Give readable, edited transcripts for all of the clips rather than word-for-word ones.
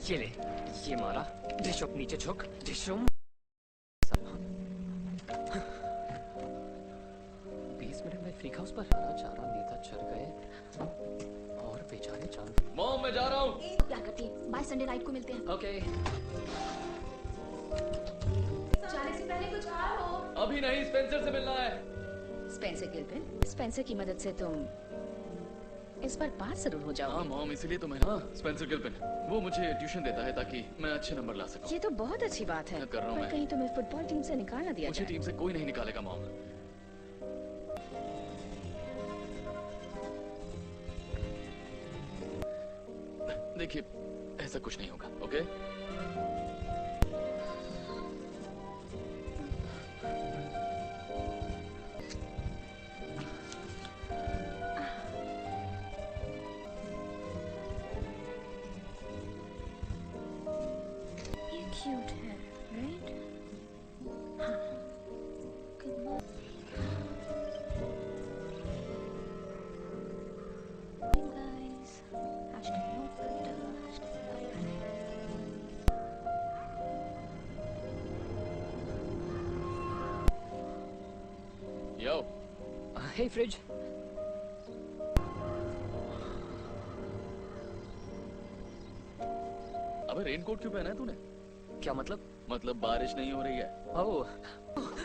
ये ले, ये मारा। डिशुम नीचे झुक, डिशुम। 20 मिनट में फ्रीक हाउस पर चारा नेता चढ़ गए और बेचारे चांद। मॉम मैं जा रहा हूँ। प्यार करती है। बाय संडे नाइट को मिलते हैं। ओके। जाने से पहले कुछ खाओ। अभी नहीं, स्पेंसर से मिलना है। स्पेंसर गिल्पिन, स्पेंसर की मदद से तुम इस बार पास जरूर हो जाओगे। हाँ मॉम, इसीलिए तो मैं ना स्पेंसर गिल्पिन, वो मुझे ट्यूशन देता है ताकि मैं अच्छे नंबर ला सकूं। ये तो बहुत अच्छी बात है। कर रहा हूं पर मैं। कहीं तुम्हें फुटबॉल टीम से निकाल ना दिया मुझे जाए। टीम से कोई नहीं निकालेगा मॉम। देखिए, ऐसा कुछ नहीं होगा, ओके? ये क्यूट है, राइट? हाँ। Good morning, guys. Hashtag no filter, hashtag life. यो। हे फ्रिज। अबे रेनकोट क्यों पहना है तूने? क्या मतलब? मतलब बारिश नहीं हो रही है। ओह,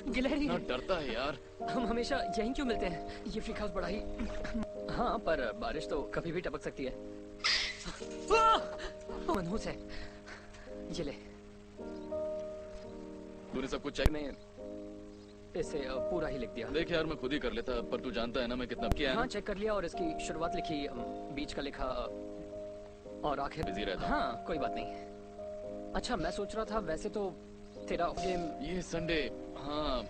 गिलहरी। ना डरता है यार। हम हमेशा यहीं क्यों मिलते हैं? ये फ्रीक हाउस बड़ा ही। हाँ, पर बारिश तो कभी भी टपक सकती है। मनहूस है। ये ले। तूने सब कुछ चेक? मैं इसे पूरा ही लिख दिया। देख यार, मैं खुद ही कर लेता, पर तू जानता है ना मैं कितना किया है। हाँ, चेक कर लिया और इसकी शुरुआत लिखी, बीच का लिखा और आखिर बिजी रहता हूं। हाँ, कोई बात नहीं। अच्छा, मैं सोच रहा था वैसे तो तेरा गेम ये संडे। हाँ।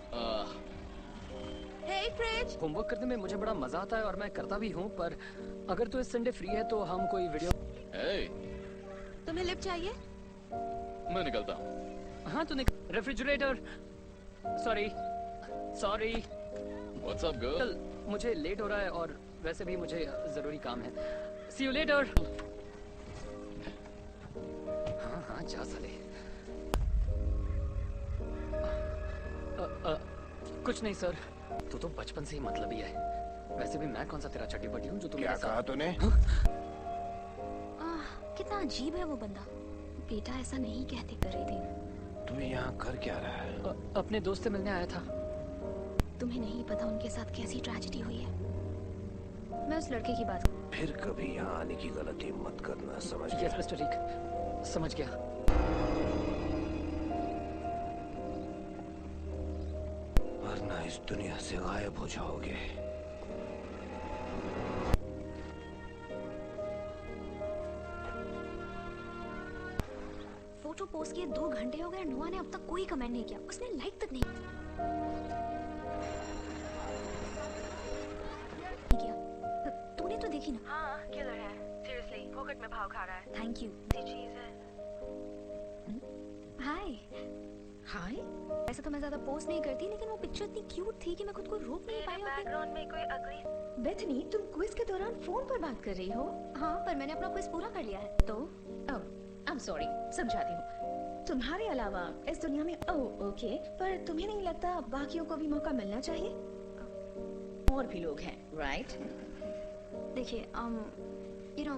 Hey, fridge. होमवर्क करने में मुझे बड़ा मजा आता है और मैं करता भी हूँ, पर अगर तू इस संडे फ्री है तो हम कोई वीडियो। Hey, तुम्हें लिफ्ट चाहिए? मैं निकलता हूँ। हाँ, तूने refrigerator. Sorry. What's up, girl? कल मुझे लेट हो रहा है और वैसे भी मुझे जरूरी काम है। See you later. हाँ, जा साले। कुछ नहीं सर, तू तो बचपन से ही मतलबी है। वैसे भी मैं कौन सा तेरा चड्डी बड्डी हूँ जो तू क्या मेरे साथ। कहा तूने? कितना अजीब है वो बंदा। बेटा ऐसा नहीं कहते कर रही थी। तू यहाँ कर क्या रहा है? अपने दोस्त से मिलने आया था। तुम्हें नहीं पता उनके साथ कैसी ट्रेजेडी हुई है। मैं उस लड़के की बात। फिर कभी यहाँ आने की गलती मत करना, समझ यस गया? मिस्टर रिक, समझ गया। वरना इस दुनिया से गायब हो जाओगे। फोटो पोस्ट किए 2 घंटे हो गए, नुआ ने अब तक कोई कमेंट नहीं किया। उसने लाइक तक नहीं किया। तूने तो देखी ना? हाँ, किलर है। सीरियसली, फोकट में भाव खा रहा है। Thank you. ये चीज है। हाय। हाय। ऐसे तो मैं ज्यादा पोस्ट नहीं करती, लेकिन वो पिक्चर इतनी क्यूट थी कि मैं खुद को रोक नहीं पाई। मेरे बैकग्राउंड में कोई अगली। बेथनी, तुम क्विज के दौरान फोन पर बात कर रही हो? हाँ, पर मैंने अपना क्विज पूरा कर लिया है। तो आई एम सॉरी, समझाती हूँ। तुम्हारे अलावा इस दुनिया में ओके, पर तुम्हें नहीं लगता बाकियों को भी मौका मिलना चाहिए? और भी लोग हैं, राइट? देखिए, यू नो,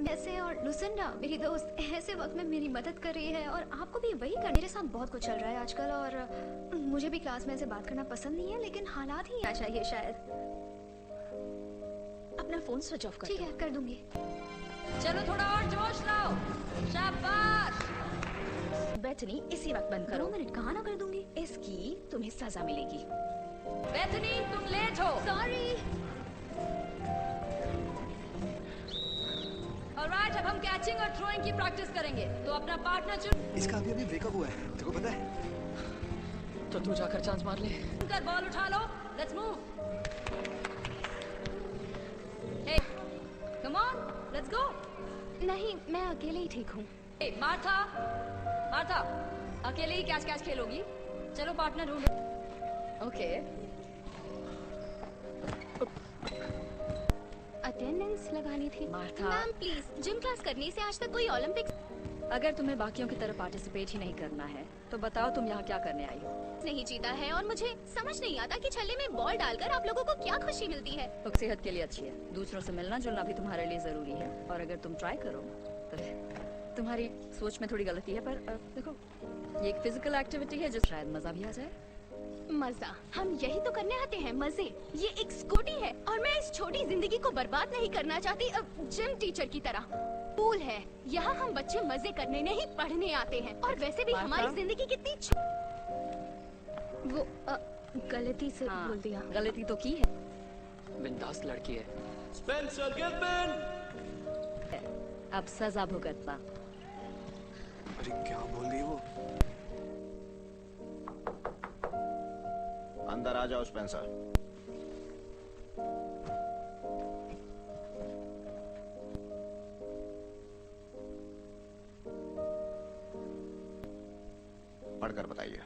वैसे और लुसिंडा मेरी दोस्त ऐसे वक्त में मेरी मदद कर रही है और आपको भी वही कर। मेरे साथ बहुत कुछ चल रहा है आजकल और मुझे भी क्लास में ऐसे बात करना पसंद नहीं है, लेकिन हालात ही ऐसा चाहिए शायद। अपना फोन स्विच ऑफ कर। ठीक है, कर दूंगी। चलो थोड़ा और जोश लाओ। शाबाश। बेथनी, इसी वक्त बंद करो। 2 मिनट कहाँ ना कर दूंगी। इसकी तुम्हें सजा मिलेगी। बेथनी, तुम लेट हो। सॉरी। ऑलराइट, अब हम कैचिंग और थ्रोइंग की प्रैक्टिस करेंगे। तो अपना पार्टनर चुन इसका अभी ब्रेकअप हुआ है, तेरे को पता है? तो तू जाकर चांस मार ले। कर, बॉल उठा लो। Let's move. Hey, come on, let's go. नहीं, मैं अकेले ही ठीक हूँ। हे, मार्था, मार्था, अकेले ही कैच कैच खेलोगी? चलो पार्टनर ढूंढो। ओके। अटेंडेंस लगानी थी। Martha. Ma'am please, gym class करने से आज तक कोई ओलंपिक्स। अगर तुम्हें बाकियों की तरह पार्टिसिपेट ही नहीं करना है तो बताओ तुम यहाँ क्या करने आई हो? नहीं जीता है और मुझे समझ नहीं आता कि छल्ले में बॉल डालकर आप लोगों को क्या खुशी मिलती है। तो सेहत के लिए अच्छी है, दूसरों से मिलना जुलना भी तुम्हारे लिए जरूरी है, और अगर तुम ट्राई करो तो तुम्हारी सोच में थोड़ी गलती है, पर देखो ये एक फिजिकल एक्टिविटी है जो शायद मजा भी आ जाए। मजा? हम यही तो करने आते हैं, मजे। ये एक स्कूटी है और मैं इस छोटी जिंदगी को बर्बाद नहीं करना चाहती जिम टीचर की तरह। स्कूल है, यहाँ हम बच्चे मजे करने नहीं पढ़ने आते हैं, और वैसे भी हमारी जिंदगी कितनी वो गलती से बोल दिया। गलती तो की है, बिंदास लड़की है। स्पेंसर गिल्पिन! अब सजा भुगतना। अरे क्या बोल रही वो? अंदर आ जाओ स्पेंसर। पढ़कर बताइए।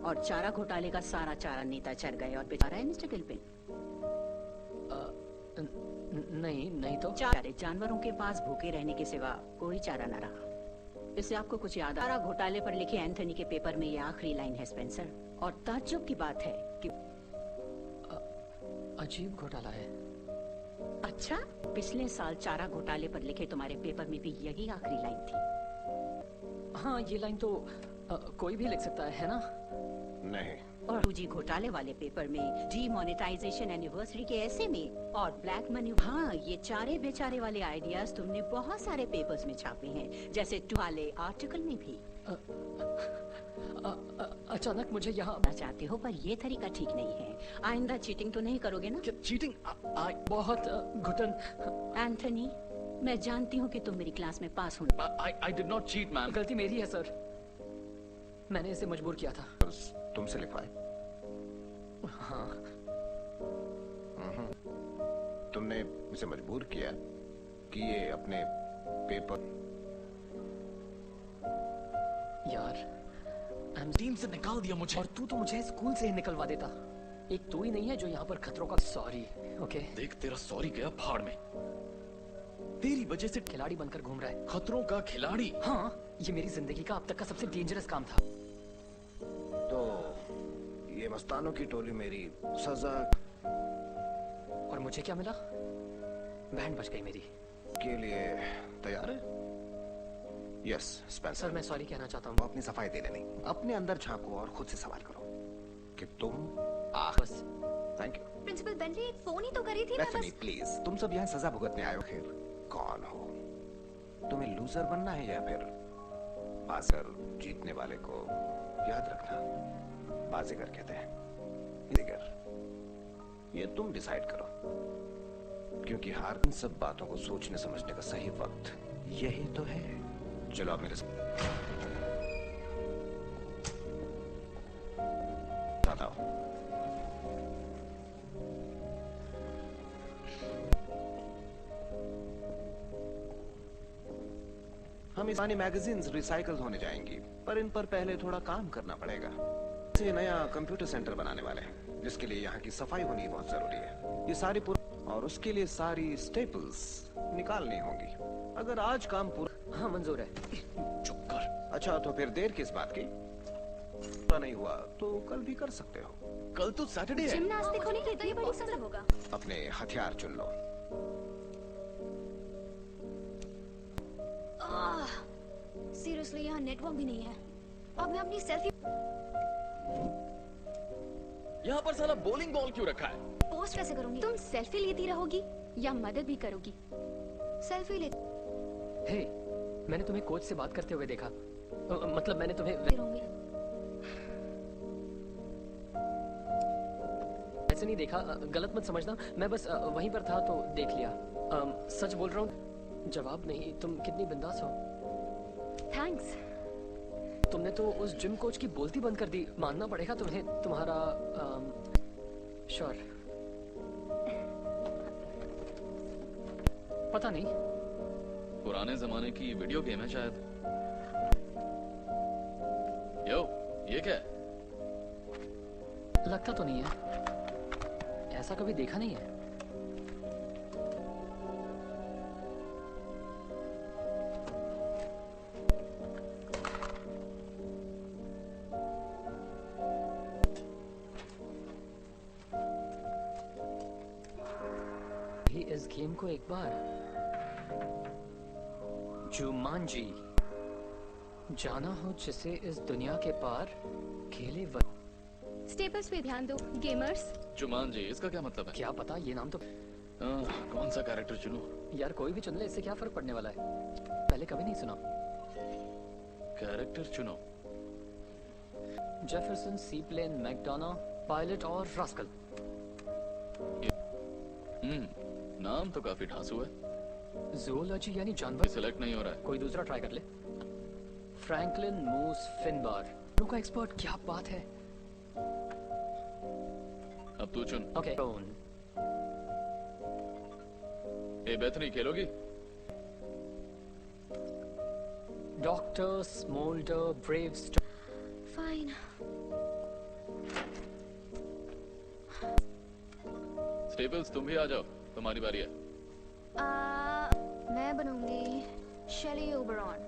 और चारा घोटाले का सारा चारा नेता चढ़ गए और बेचारा है मिस्टर गिल्पिन। नहीं तो चारे जानवरों के पास भूखे रहने के सिवा कोई चारा न रहा। इससे आपको कुछ याद? चारा घोटाले पर लिखे एंथनी के पेपर में ये आखिरी लाइन है स्पेंसर, और ताज्जुब की बात है कि अजीब घोटाला है। अच्छा, पिछले साल चारा घोटाले पर लिखे तुम्हारे पेपर में भी यही आखिरी लाइन थी। हाँ, ये लाइन तो कोई भी लिख सकता है ना? नहीं। और 2G घोटाले वाले पेपर में डीमोनेटाइजेशन एनिवर्सरी के ऐसे में और ब्लैक मनी। हाँ, ये चारे बेचारे वाले आइडियाज तुमने बहुत सारे पेपर्स में छापे हैं, जैसे वाले आर्टिकल में भी। अचानक मुझे यहाँ चाहते हो, पर ये तरीका ठीक नहीं है। आइंदा चीटिंग तो नहीं करोगे ना? चीटिंग बहुत घुटन। एंथनी, मैं जानती हूँ कि तुम मेरी क्लास में पास होने। I did not cheat, ma'am. गलती मेरी है सर, मैंने इसे मजबूर किया था। तुमसे लिखवाए? हाँ। तुमने इसे मजबूर किया कि ये अपने पेपर? यार, टीम से निकाल दिया मुझे। और तू तो मुझे स्कूल से ही निकलवा देता। एक तू ही नहीं है जो यहाँ पर खतरों का। सॉरी। ओके, देख, तेरा सॉरी गया भाड़ में। तेरी वजह से खिलाड़ी बनकर घूम रहा है। खतरों का खिलाड़ी? हाँ, ये मेरी जिंदगी का अब तक का सबसे डेंजरस काम था। तो ये मस्तानों की टोली मेरी सजा और मुझे क्या मिला? बैंड बज गई मेरी। के लिए तैयार है? Yes Spencer. सर, मैं सॉरी कहना चाहता हूँ। अपनी सफाई देने नहीं, अपने अंदर झांको और खुद से सवाल करो कि तुम बस। Thank you. प्रिंसिपल बेंटली, एक फोन ही तो करी थी। मैं डेफिनी, बस। प्लीज, तुम सब यहाँ सजा भुगतने आए हो। खैर, कौन हो? तुम्हें लूजर बनना है या फिर बाजीगर? जीतने वाले को याद रखना, बाजीगर कहते हैं। बाजीगर, ये तुम डिसाइड करो, क्योंकि हार इन सब बातों को सोचने समझने का सही वक्त यही तो है। चलो आप मेरे साथ आओ। हम इस पुरानी मैगजीन्स रिसाइकल होने जाएंगी, पर इन पर पहले थोड़ा काम करना पड़ेगा। इसे नया कंप्यूटर सेंटर बनाने वाले हैं, जिसके लिए यहाँ की सफाई होनी बहुत जरूरी है। ये सारी और उसके लिए सारी स्टेपल्स निकालनी होंगी। अगर आज काम पूरा। हाँ, मंजूर है। चुप कर। अच्छा, तो फिर देर किस बात की? पूरा नहीं हुआ तो कल भी कर सकते हो। कल तो सैटरडे है। जिमनास्टिक होने की इतनी बड़ी सजा होगा। अपने हथियार चुन लो। सीरियसली, यहाँ नेटवर्क भी नहीं है। अब मैं अपनी सेल्फी यहाँ पर साला बॉलिंग बॉल क्यों रखा है? पोस्ट कैसे करूंगी? तुम सेल्फी लेती रहोगी या मदद भी करोगी? सेल्फी ले हे, मैंने तुम्हें कोच से बात करते हुए देखा। मतलब मैंने तुम्हें रहूंगी। ऐसे नहीं देखा, गलत मत समझना। मैं बस वहीं पर था तो देख लिया। सच बोल रहा हूँ। जवाब नहीं। तुम कितनी बिंदास हो। थैंक्स। तुमने तो उस जिम कोच की बोलती बंद कर दी। मानना पड़ेगा तुम्हें। तुम्हारा श्योर। पता नहीं, पुराने जमाने की वीडियो गेम है शायद। यो, ये क्या है? लगता तो नहीं है। ऐसा कभी देखा नहीं है। तुमको एक बार जुमांजी जाना हो जिसे इस दुनिया के पार खेले स्टेपल्स पे ध्यान दो गेमर्स। जुमांजी, इसका क्या मतलब है? क्या पता, ये नाम तो कौन सा कैरेक्टर चुनूं? यार कोई भी चुन ले, इससे क्या फर्क पड़ने वाला है। पहले कभी नहीं सुना। कैरेक्टर चुनो। जेफरसन, सीप्लेन, मैकडोना, पायलट और रास्कल। नाम तो काफी ढांसू है। जूलॉजी यानी जानवर। सिलेक्ट नहीं हो रहा है। कोई दूसरा ट्राई कर ले। फ्रैंकलिन मूस फिनबार का एक्सपर्ट, क्या बात है। अब तू चुन। ओके। ए बेथनी, खेलोगी? Doctor Smolder brave fine. Staples, तुम भी आ जाओ, तुम्हारी बारी है। मैं बनूंगी Shelly Oberon,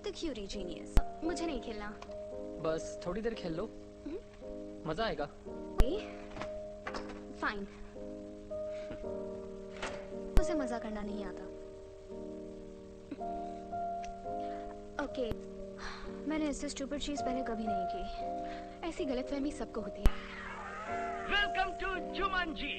the curvy genius. मुझे नहीं खेलना। बस थोड़ी देर खेल लो, मजा आएगा। फाइन। मुझे मजा करना नहीं आता। ओके, मैंने इससे स्टूपिड चीज पहले कभी नहीं की। ऐसी गलतफहमी सबको होती है। Welcome to Jumanji.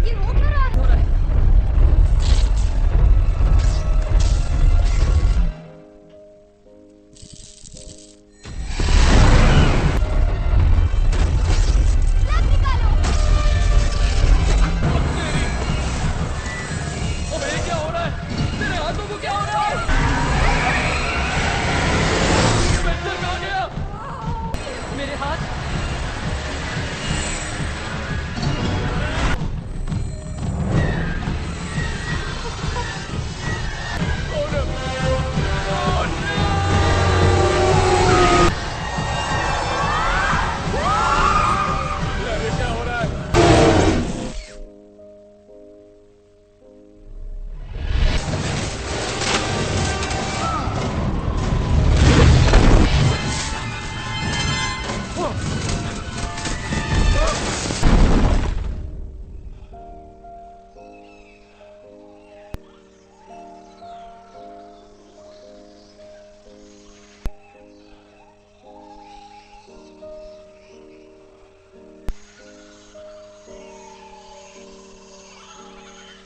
ये हो क्या रहा है? मेरे हाथ।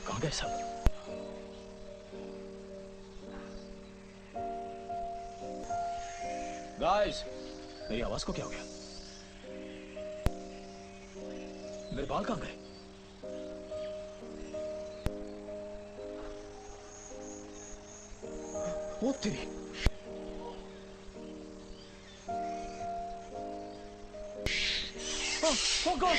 कहाँ गए सब? गाइस, मेरी आवाज को क्या हो गया? मेरे बाल कहाँ गए? वो तेरी। Oh God!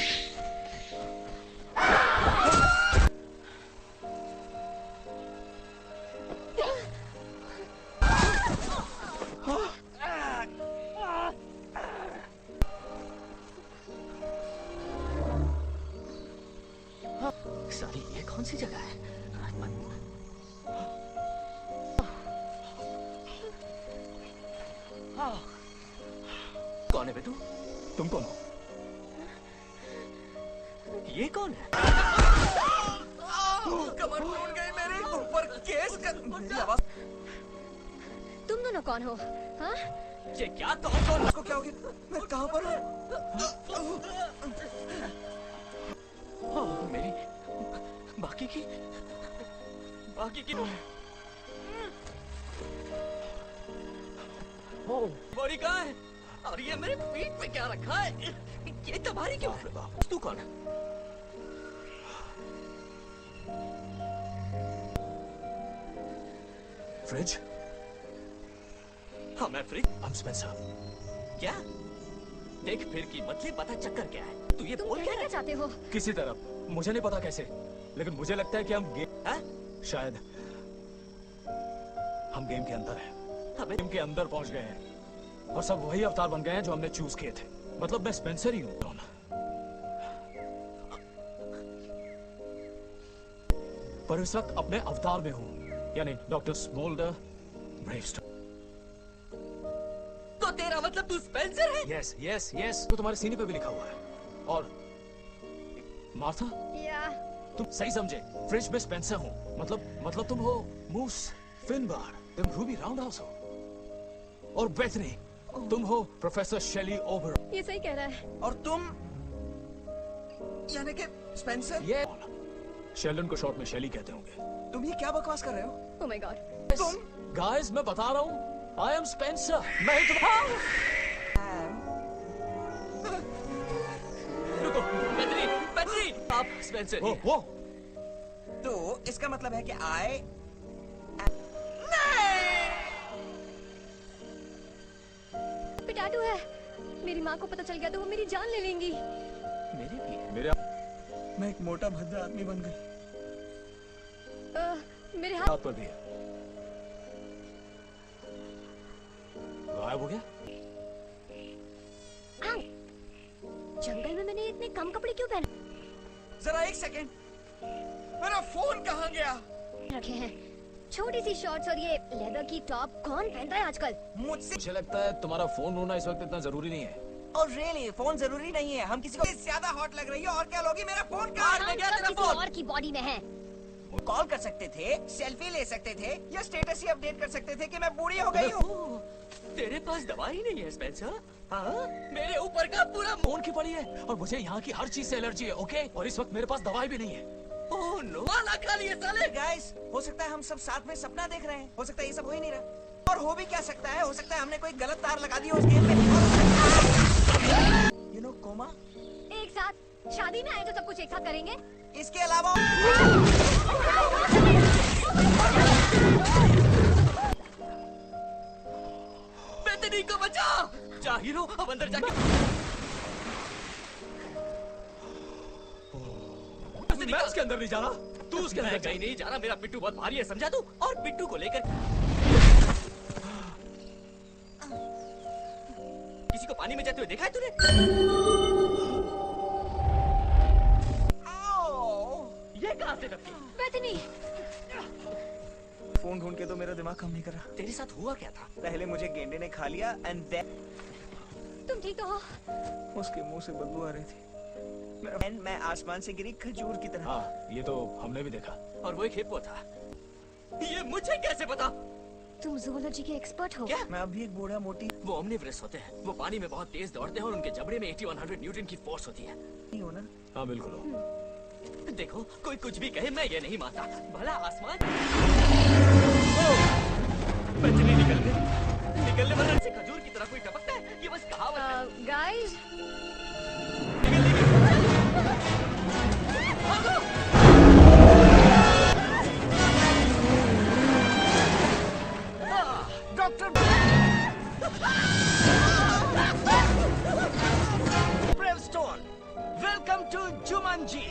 सारी ये कौन सी जगह है? कौन है बे तू? तुम कौन हो? ये कौन है? कमर टूट गई मेरी, ऊपर केस कर। मेरी आवाज। तुम दोनों कौन हो? हाँ? ये क्या कौन को क्या हो गया? मैं कहाँ पर हूँ? मेरी बाकी की बॉडी कहाँ है? और ये मेरे पीठ पे क्या रखा है? ये तुम्हारी क्यों है? तू कौन है? फ्रिज? हाँ, मैं फ्रिज। हम स्पेंसर। क्या? देख फिर की मतली पता चक्कर क्या है? तू ये तुम बोल कहना क्या चाहते हो? किसी तरफ, मुझे नहीं पता कैसे, लेकिन मुझे लगता है कि हम शायद हम गेम के अंदर हैं। हमें गेम के अंदर पहुंच गए हैं और सब वही अवतार बन गए हैं जो हमने चूज किए थे। मतलब मैं स्पेंसर ही हूँ। पर इस वक्त अपने अवतार में हूँ, यानी डॉक्टर स्मोल्डर ब्रेवस्टोन। तो तेरा मतलब तू स्पेंसर है? यस यस यस, तो तुम्हारे सीने पे भी लिखा हुआ है। और मार्था, तुम सही समझे, फ्रिज में स्पेंसर हूँ, मतलब तुम हो मूस फिनबार, तुम रूबी राउंडहाउस हो, और बेथनी तुम हो प्रोफेसर शेली ओबर। ये सही कह रहा है। और तुम यानी कि स्पेंसर? ये शेल्डन को शॉर्ट में शेली कहते होंगे। तुम ये क्या बकवास कर रहे हो? Oh my God. तुम गाइस, मैं बता रहा हूँ, आई एम स्पेंसर। मैं ही रुको, बेथनी, आप स्पेंसर ही हैं। वो तो इसका मतलब है कि आई पिटाटू है। मेरी माँ को पता चल गया तो वो मेरी जान ले लेंगी। मेरी भी है। मेरे मैं एक मोटा भद्दा आदमी बन गई। मेरे हाथ पर भी है। गायब हो गया। जंगल में मैंने इतने कम कपड़े क्यों पहने? जरा एक सेकेंड, मेरा फोन कहाँ गया? रखे हैं छोटी सी शॉर्ट्स और ये लेदर की टॉप कौन पहनता है आजकल? मुझे लगता है तुम्हारा फोन ढूंढना इस वक्त इतना जरूरी नहीं है। और रियली फोन जरूरी नहीं है। हम किसी को ज्यादा हॉट लग रही है और क्या लोगी? मेरा फोन कहाँ है? क्या तेरा फोन? और की बॉडी में है। कॉल कर सकते थे, सेल्फी ले सकते थे, या स्टेटस ही अपडेट कर सकते थे कि मैं बूढ़ी हो गई हूँ। तेरे पास दवा ही नहीं है स्पेंसर? हाँ? मेरे ऊपर का पूरा फोन की पड़ी है और मुझे यहाँ की हर चीज से एलर्जी है, ओके? और इस वक्त मेरे पास दवाई भी नहीं है। ओह नो, वाला खा लिए साले। गाइस, हो सकता है हम सब साथ में सपना देख रहे हैं, हो सकता है ये सब हो ही नहीं रहा। और हो भी क्या सकता है, हो सकता है हमने कोई गलत तार लगा दी उस गेम में। यू नो कोमा, एक साथ शादी में आए तो सब कुछ एक साथ करेंगे। इसके अलावा बेतनी को बचा। जा हीरो, अब अंदर जाके मैं उसके अंदर नहीं जा रहा, तू उसके अंदर कहीं नहीं जा रहा। मेरा पिट्टू बहुत भारी है, समझा तू? और पिट्टू को लेकर किसी को पानी में जाते हुए देखा है तूने? ये कहाँ से टपकी? बेथनी, फोन ढूंढ के तो मेरा दिमाग काम नहीं कर रहा। तेरे साथ हुआ क्या था? पहले मुझे गेंडे ने खा लिया एंड देन तुम ठीक तो हो? उसके मुंह से बदबू आ रही थी। मैं आसमान से गिरी खजूर की तरह। हाँ, ये तो हमने भी देखा। और वो एक हिप्पो था। ये मुझे कैसे पता? तुम ज़ूलॉजी के एक्सपर्ट हो? क्या? मैं अभी एक बूढ़ा मोटी। वो ओमनिवोरस होते हैं। वो पानी में बहुत तेज दौड़ते हैं और उनके जबड़े में 8100 न्यूटन की फोर्स होती है। नहीं हो ना? हाँ बिल्कुल हो। देखो, कोई कुछ भी कहे, मैं ये नहीं मानता। भला आसमान बचने निकलने वाला से खजूर की तरह कोई टपकता है? ये बस कहावत है। Guys, doctor Bravestone, welcome to Jumanji.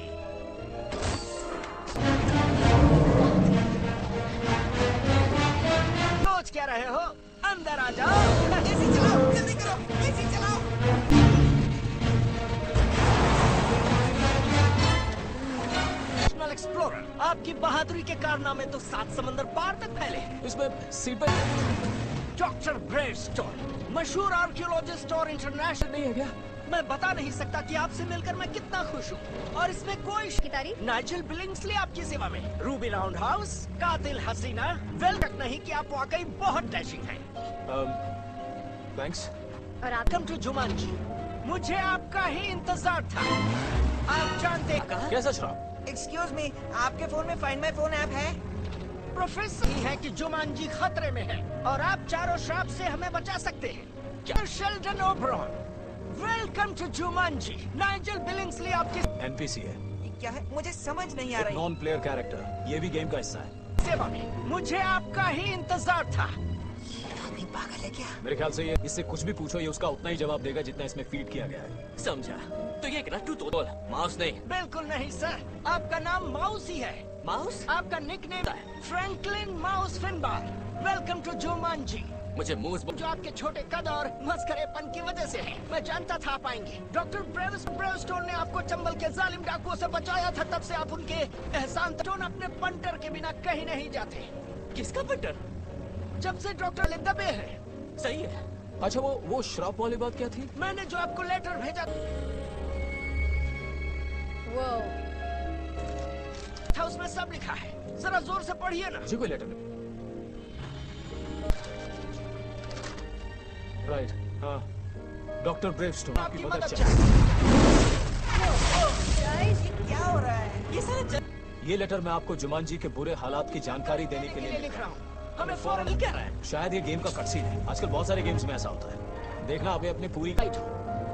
सोच क्या रहे हो? अंदर आ जाओ। एसी चलाओ, जल्दी करो, एसी चलाओ। नेशनल एक्सप्लोरर, आपकी बहादुरी के कारनामे तो 7 समंदर पार तक फैले हैं। इसमें सीट बेल्ट डॉक्टर ब्रेवस्टोन, मशहूर आर्कियोलॉजिस्ट और इंटरनेशनल नहीं है क्या? मैं बता नहीं सकता कि आपसे मिलकर मैं कितना खुश हूँ। और इसमें कोई की तारीफ? नाइजेल बिलिंग्सली आपकी सेवा में। रूबी राउंड हाउस, कातिल हसीना, वेल तक नहीं कि आप वाकई बहुत डैशिंग हैं। थैंक्स। और आप? Welcome to Jumanji. मुझे आपका ही इंतजार था। आप जानते हैं कैसा शराब? एक्सक्यूज मी, आपके फोन में फाइंड माय फोन ऐप है? प्रोफेसर है कि जुमांजी खतरे में है और आप चारों श्राप से हमें बचा सकते हैं। क्या Sheldon Oberon, welcome to Jumanji. Nigel Billingsley आपकी एनपीसी है। क्या है? मुझे समझ नहीं आ रही। नॉन प्लेयर कैरेक्टर, ये भी गेम का हिस्सा है। सेवा में मुझे आपका ही इंतजार था। आदमी पागल है क्या? मेरे ख्याल से ये इससे कुछ भी पूछो, ये उसका उतना ही जवाब देगा जितना इसमें फीड किया गया है। समझा। तो ये एक रट्टू तोड़, माउस नहीं। बिल्कुल नहीं सर, आपका नाम माउस ही है। माउस? आपका निकनेम है Franklin Mouse Finbar. Welcome to Jumanji. मुझे मूस जो आपके छोटे कद और मस्करेपन की वजह से है। मैं जानता था आप आएंगे। डॉक्टर ब्रेवस्टोन ने आपको चंबल के जालिम डाकुओं से बचाया था, तब से आप उनके एहसान स्टोन अपने पंटर के बिना कहीं नहीं जाते। किसका पंटर? जब से डॉक्टर ले दबे हैं। सही है। अच्छा वो श्राप वाली बात क्या थी? मैंने जो आपको लेटर भेजा था उसमें सब लिखा है, जरा जोर से पढ़िए ना। जी कोई लेटर नहीं। राइट, हाँ। डॉक्टर ब्रेवस्टोन आपकी मदद चाहिए। क्या हो रहा है? ये सारा ये लेटर मैं आपको जुमांजी के बुरे हालात की जानकारी देने के लिए लिख रहा हूँ। हमें फौरन क्या रहा है? शायद ये गेम का कटसीन है। आजकल बहुत सारे गेम्स में ऐसा होता है। देखना अभी अपनी पूरी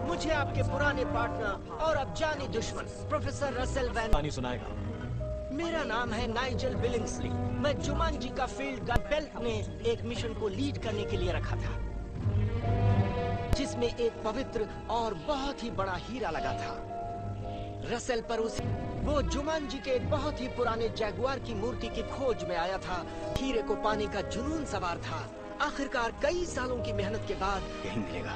मुझे आपके पुराने पार्टनर और अब जानी दुश्मन प्रोफेसर रसेल वैन कहानी सुनाएगा। मेरा नाम है नाइजल बिलिंग्सली। मैं जुमांजी का फील्ड गार्ड बेल्ट ने एक मिशन को लीड करने के लिए रखा था, जिसमें एक पवित्र और बहुत ही बड़ा हीरा लगा था। रसेल पर वो जुमांजी के एक बहुत ही पुराने जैगुआर की मूर्ति की खोज में आया था। हीरे को पाने का जुनून सवार था। आखिरकार कई सालों की मेहनत के बाद यही मिलेगा।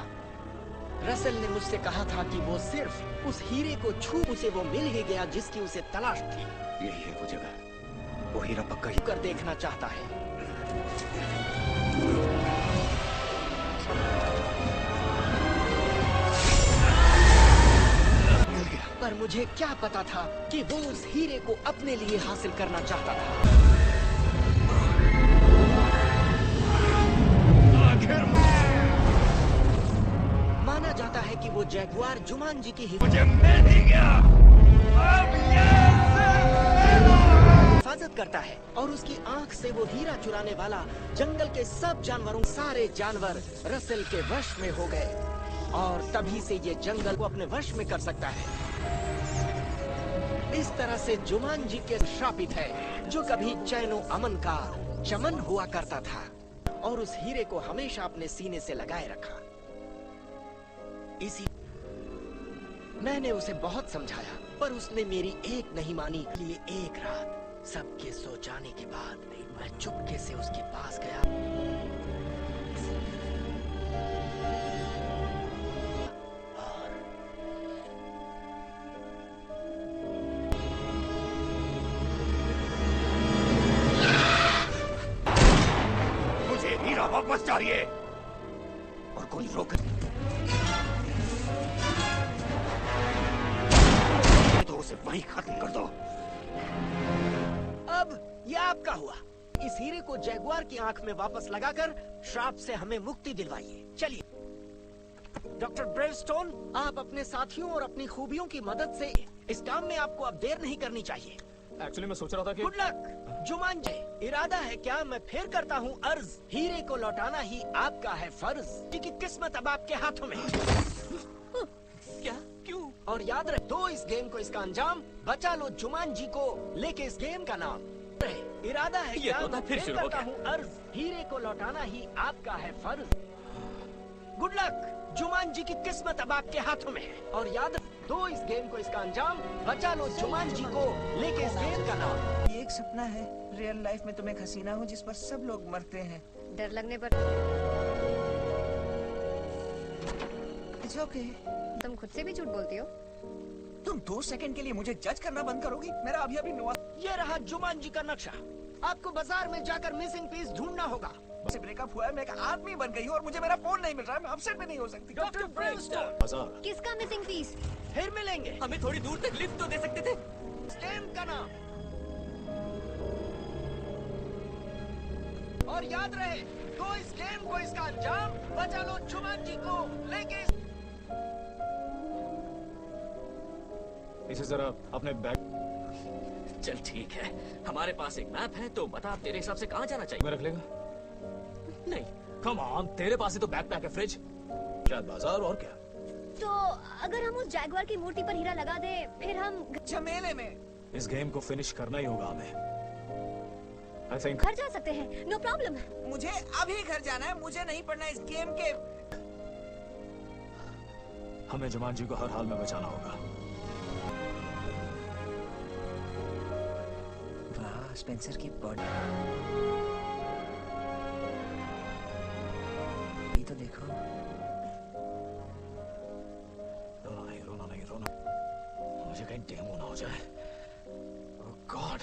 रसेल ने मुझसे कहा था कि वो सिर्फ उस हीरे को छू उसे वो मिल ही गया जिसकी उसे तलाश थी। यही है वो जगह, वो हीरा पक्का ही कर देखना चाहता है। पर मुझे क्या पता था कि वो उस हीरे को अपने लिए हासिल करना चाहता था। माना जाता है कि वो जैगुआर जुमांजी की हिफाजत करता है और उसकी आंख से वो हीरा चुराने वाला जंगल के सब जानवरों सारे जानवर रसेल के वश में हो गए और तभी से ये जंगल को अपने वश में कर सकता है। इस तरह से जुमांजी के श्रापित है जो कभी चैनो अमन का चमन हुआ करता था और उस हीरे को हमेशा अपने सीने से लगाए रखा। इसी मैंने उसे बहुत समझाया पर उसने मेरी एक नहीं मानी। लिए एक रात सबके सो जाने के बाद मैं चुपके से उसके पास गया मुझे हीरा वापस चाहिए और कोई रोक तो उसे वहीं खत्म कर दो। अब यह आपका हुआ। इस हीरे को जैगुआर की आंख में वापस लगाकर श्राप से हमें मुक्ति दिलवाइए। चलिए डॉक्टर ब्रेवस्टोन, आप अपने साथियों और अपनी खूबियों की मदद से इस काम में आपको अब देर नहीं करनी चाहिए। एक्चुअली मैं सोच रहा था कि गुड लक जुमांजी। इरादा है क्या मैं फिर करता हूँ अर्ज, हीरे को लौटाना ही आपका है फर्ज कि किस्मत अब आपके हाथों में। क्या क्यों? और याद रख दो इस गेम को इसका अंजाम, बचा लो जुमांजी को लेके इस गेम का नाम। इरादा है क्या तो मैं फिर फिर शुरू हो करता गया। हूँ अर्ज, हीरे को लौटाना ही आपका है फर्ज। गुड लक जुमांजी की किस्मत अब आपके हाथों में है और याद दो इस गेम को इसका अंजाम, बचा लो जुमांजी को लेके इस गेम का नाम। ये एक सपना है। रियल लाइफ में तुम एक हसीना हो जिस पर सब लोग मरते हैं। डर लगने पर इट्स ओके। तुम खुद से भी झूठ बोलती हो। तुम 2 सेकंड के लिए मुझे जज करना बंद करोगी? मेरा अभी ये रहा जुमांजी का नक्शा। आपको बाजार में जाकर मिसिंग पीस ढूंढना होगा। से ब्रेकअप हुआ है, मैं एक आदमी बन गई हूँ और मुझे मेरा फोन नहीं मिल रहा है। मैं अपसेट भी नहीं हो सकती। डॉक्टर ब्रेवस्टोन, बाजार किसका मिसिंग पीस? फिर मिलेंगे। हमें थोड़ी दूर तक लिफ्ट तो दे सकते थे। गेम का नाम और याद रहे तो इस गेम को इसका अंजाम, बचा लो जुमांजी को लेके इसे जरा अपने बैग चल ठीक है, हमारे पास एक मैप है, तो बता तेरे हिसाब से कहाँ जाना चाहिए? में रख लेगा? नहीं, कम ऑन, तेरे पास ही तो बैकपैक है, फ्रिज, शायद बाजार और क्या। तो अगर हम उस जैगुआर की मूर्ति पर हीरा लगा दे, फिर हम झमेले में इस गेम को फिनिश करना ही होगा हमें। आई थिंक घर जा सकते हैं। No problem. मुझे अभी घर जाना है। मुझे नहीं पढ़ना इस गेम के। हमें जुमांजी को हर हाल में बचाना होगा। वाह, स्पेंसर की बॉडी। देखो। रोना नहीं, रोना नहीं, रोना। मुझे कहीं डेमो ना हो जाए। ओह गॉड।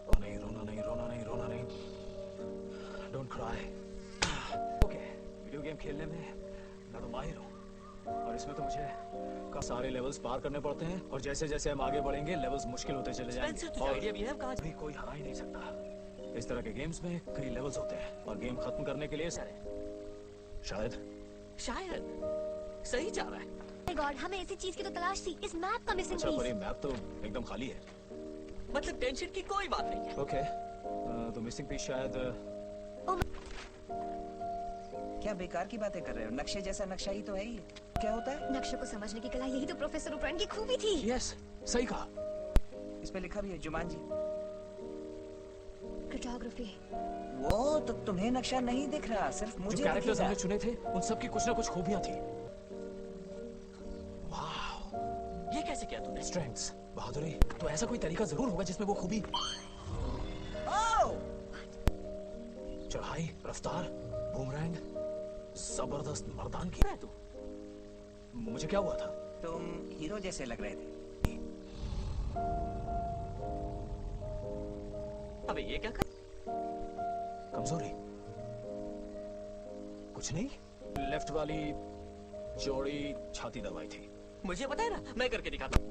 रोना नहीं, रोना नहीं, रोना नहीं, रोना नहीं। Don't cry. Okay, video game खेलने में मैं तो माहिर हूँ, और इसमें तो मुझे सारे लेवल्स पार करने पड़ते हैं, और जैसे जैसे हम आगे बढ़ेंगे लेवल्स मुश्किल होते चले जाएंगे, और आइडिया भी है कहाँ भी कोई हरा ही नहीं सकता। इस तरह के गेम्स में कई लेवल्स होते हैं, और गेम खत्म करने के लिए शायद सही जा रहा है। My God, हमें ऐसी चीज की तो तलाश थी। इस मैप का मिसिंग अच्छा, पीस। पर ये मैप तो एकदम खाली है। मतलब टेंशन की कोई बात नहीं है। ओके, तो मिसिंग पीस शायद क्या बेकार की बातें कर रहे हो? नक्शे जैसा नक्शा ही तो है ही। क्या होता है? नक्शे को समझने की कला, यही तो प्रोफेसर उपरान की खूबी थी। यस, सही कहा। इस पे लिखा भी है जुमांजी। क्रिप्टोग्राफी। वो तो तुम्हें नक्शा नहीं दिख रहा, सिर्फ मुझे जो कैरेक्टर्स दिखेगा। हमने चुने थे उन सब की कुछ ना कुछ खूबियां थी। वाह, ये कैसे किया तूने? स्ट्रेंथ्स, बहादुरी, तो ऐसा कोई तरीका जरूर होगा जिसमें वो खूबी। चढ़ाई, रफ्तार, बूमरैंग, जबरदस्त मर्दान की है तू। मुझे क्या हुआ था? तुम हीरो जैसे लग रहे थे। अबे ये क्या कर? कमजोरी कुछ नहीं, लेफ्ट वाली चौड़ी छाती दबाई थी। मुझे पता है ना, मैं करके दिखाता हूँ।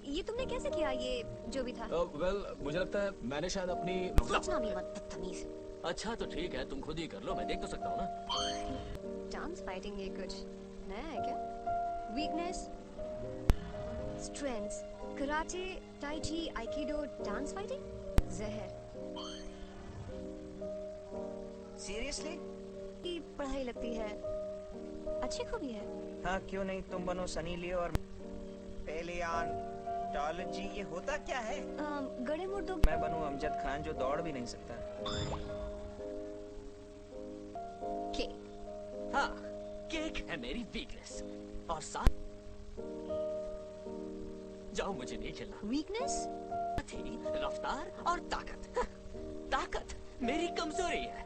ये तुमने कैसे किया? ये जो भी था। वेल, मुझे लगता है मैंने शायद अपनी सोचना भी मत, बदतमीज। अच्छा तो ठीक है, तुम खुद ही कर लो, मैं देख तो सकता हूँ ना। डांस फाइटिंग ये कुछ नया है क्या? वीकनेस, स्ट्रेंथ्स, कराटे, टाई ची, आइकिडो, डांस फाइटिंग, जहर। सीरियसली? की पढ़ाई लगती है अच्छी खूबी है। हाँ, क्यों नहीं? तुम बनो सनी लियो और पैलियोंटोलॉजी। ये होता क्या है? गड़े मुर्दों। मैं बनूं अमजद खान जो दौड़ भी नहीं सकता। केक। हाँ, केक है मेरी वीकनेस, और साथ जाओ, मुझे नहीं खेलना। वीकनेस थी रफ्तार और ताकत। ताकत मेरी कमजोरी है,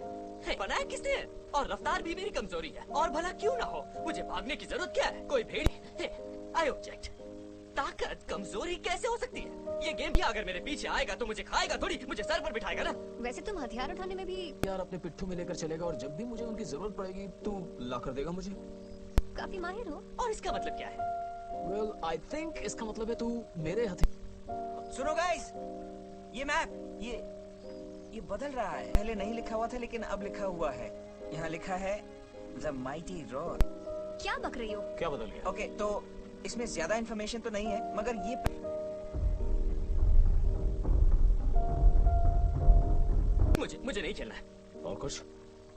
बनाया किसने? और रफ्तार भी मेरी कमजोरी है, और भला क्यों ना हो? मुझे भागने की जरूरत क्या है? कोई भेड़ी? I object. ताकत कमजोरी कैसे हो सकती है? ये गेम भी अगर मेरे पीछे आएगा तो मुझे खाएगा थोड़ी, मुझे सर पर बिठाएगा ना। वैसे तुम हथियार उठाने में भी यार अपने पिट्ठू में लेकर चलेगा, और जब भी मुझे उनकी जरूरत पड़ेगी तू ला कर देगा मुझे। काफी माहिर हो। और इसका मतलब क्या है? वेल, आई थिंक इसका मतलब है तू मेरे हथियार। सुनो गाइस, ये मैप ये बदल रहा है। पहले नहीं लिखा हुआ था, लेकिन अब लिखा हुआ है। यहाँ लिखा है द माइटी रोर। क्या बक रही हो? क्या बदल गया? ओके, तो इसमें ज्यादा इंफॉर्मेशन तो नहीं है, मगर ये मुझे नहीं खेलना है। और कुछ?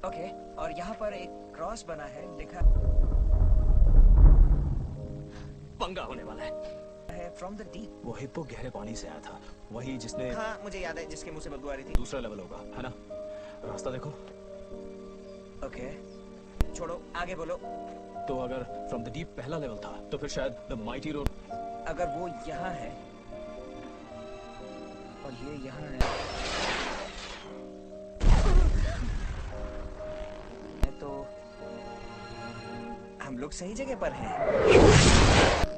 ओके, और यहाँ पर एक क्रॉस बना है, लिखा पंगा होने वाला है फ्रॉम द डीप। वो हिप्पो गहरे पानी से आया था, वही जिसने। हाँ, मुझे याद है, जिसके मुंह से बदबू आ रही थी। दूसरा लेवल होगा, है ना? रास्ता देखो। ओके, छोड़ो, आगे बोलो। तो अगर फ्रॉम द डीप पहला लेवल था, तो फिर शायद द माइटी रोड। अगर वो यहाँ है और ये यहाँ है, तो हम लोग सही जगह पर हैं।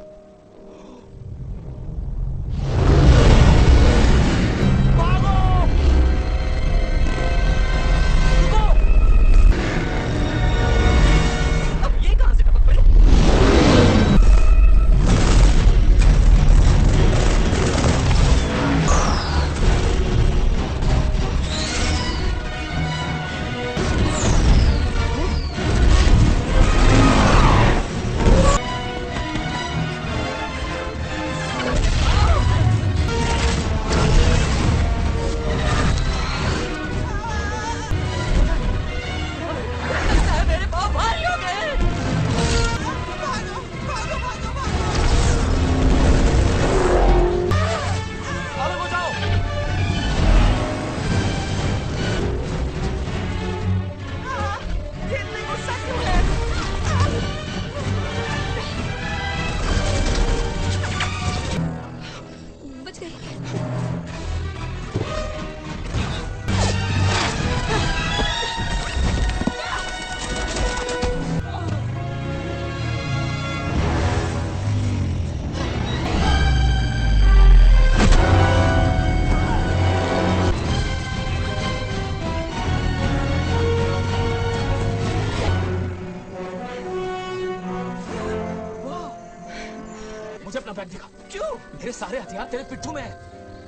हथियार तेरे पिट्ठू में है।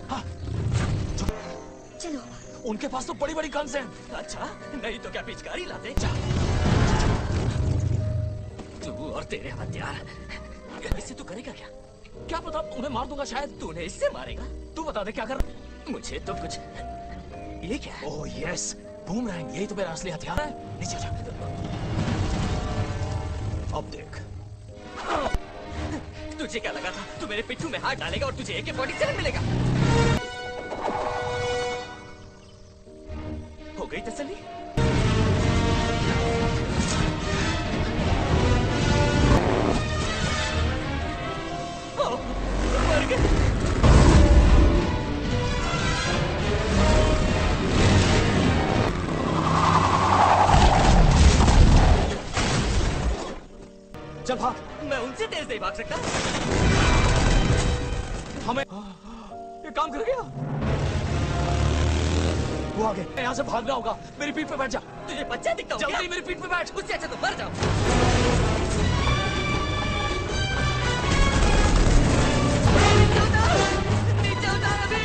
हाँ, चलो। उनके पास तो बड़ी बड़ी गन्स हैं। अच्छा, नहीं तो क्या पिचकारी लाते? तू और तेरे हथियार, इससे तू करेगा क्या? क्या पता, उन्हें मार दूंगा शायद। तूने इससे मारेगा? तू बता दे क्या कर। मुझे तो कुछ, ये क्या है? ओह यस, बूमरैंग, यही तो मेरा असली हथियार है। नीचे जा। अब देख। तुझे क्या लगा था तू मेरे पिट्ठू में हाथ डालेगा और तुझे AK-47 मिलेगा? हो गई तसल्ली? मर गए। चल भाग। मैं उनसे तेज नहीं भाग सकता। हमें ये काम कर गया। वो आगे, यहाँ से भागना होगा। मेरी पीठ पे बैठ जा। तुझे बच्चा दिखता हूँ क्या? जल्दी मेरी पीठ पे बैठ। उससे अच्छा तो मर जाओ। नीचे उतार अभी,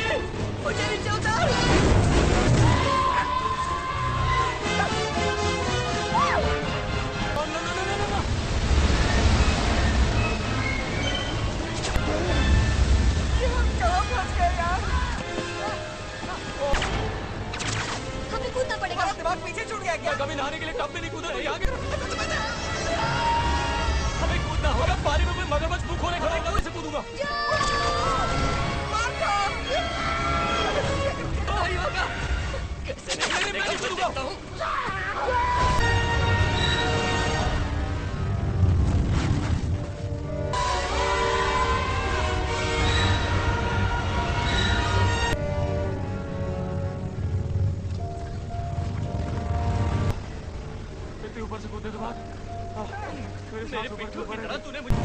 मुझे नीचे उतार। हमें कूदना पड़ेगा। दिमाग पीछे छूट गया क्या? मैं कभी नहाने के लिए टब में नहीं कूदा, तो यहाँ हमें कूदना होगा। पानी में कोई मगरमच्छ भूख होने खड़ा होगा, मैं इसे कूदूंगा। नहीं होगा। कैसे नहीं? मैं कूदूंगा। ऊपर से कूदने के बाद मेरे पिट्ठू की तरह तूने मुझे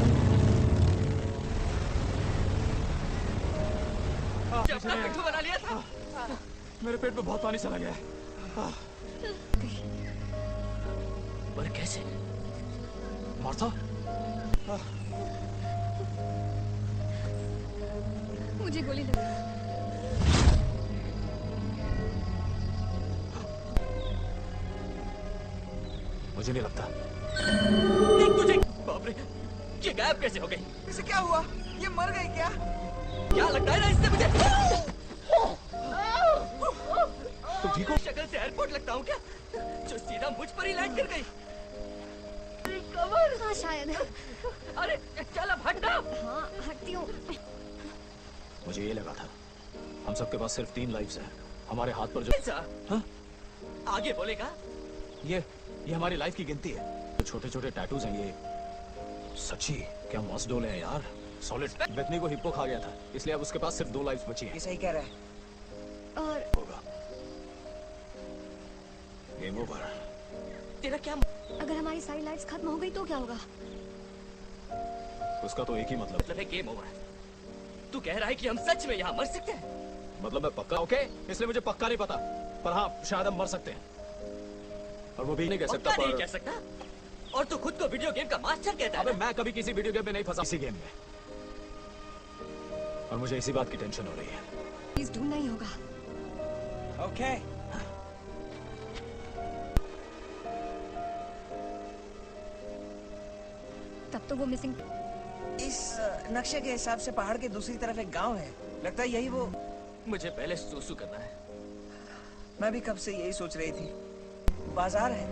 अपना पिट्ठू बना लिया था। मेरे पेट में बहुत पानी चला गया है। पर कैसे? मार्था, मुझे गोली लगी। मुझे नहीं लगता। देख तुझे, बाप रे, ये गायब कैसे हो गई? इसे क्या हुआ? ये मर गई क्या? क्या लगता है ना इससे मुझे? तुम ठीक हो? शक्ल से एयरपोर्ट लगता हूँ क्या? जो सीधा मुझ पर ही लैंड कर गई। कवर। हाँ शायद। अरे चल अब हट ना। हाँ हटती हूँ। मुझे ये लगा था, हम सबके पास सिर्फ 3 लाइफ्स हैं। हमारे हाथ पर जो हाँ? आगे बोलेगा? ये हमारी लाइफ की गिनती है। तो छोटे छोटे टैटूज हैं ये। सच्ची क्या मस्त डोले हैं यार, सॉलिड। बेथनी को हिप्पो खा गया था, इसलिए अब उसके पास सिर्फ 2 लाइफ्स बची हैं। ये सही कह रहा है। और होगा गेम ओवर। तेरा क्या अगर हमारी सारी लाइफ्स खत्म हो गई तो क्या होगा? उसका तो एक ही मतलब है, गेम ओवर। तू कह रहा है कि हम सच में यहाँ मर सकते हैं? मतलब मैं पक्का ओके, इसलिए मुझे पक्का नहीं पता, पर हाँ शायद हम मर सकते हैं। और वो भी नहीं कह सकता। नहीं कह सकता। और तू खुद को वीडियो गेम का मास्टर कहता है। अबे मैं कभी किसी वीडियो गेम में नहीं फंसा, इसी गेम में। और मुझे इसी बात की टेंशन हो रही है। प्लीज ढूंढना ही होगा। ओके। तब तो वो मिसिंग। इस नक्शे के हिसाब से पहाड़ के दूसरी तरफ एक गांव है। लगता है यही वो। मुझे पहले सूसू करना है। मैं भी कब से यही सोच रही थी। बाजार है,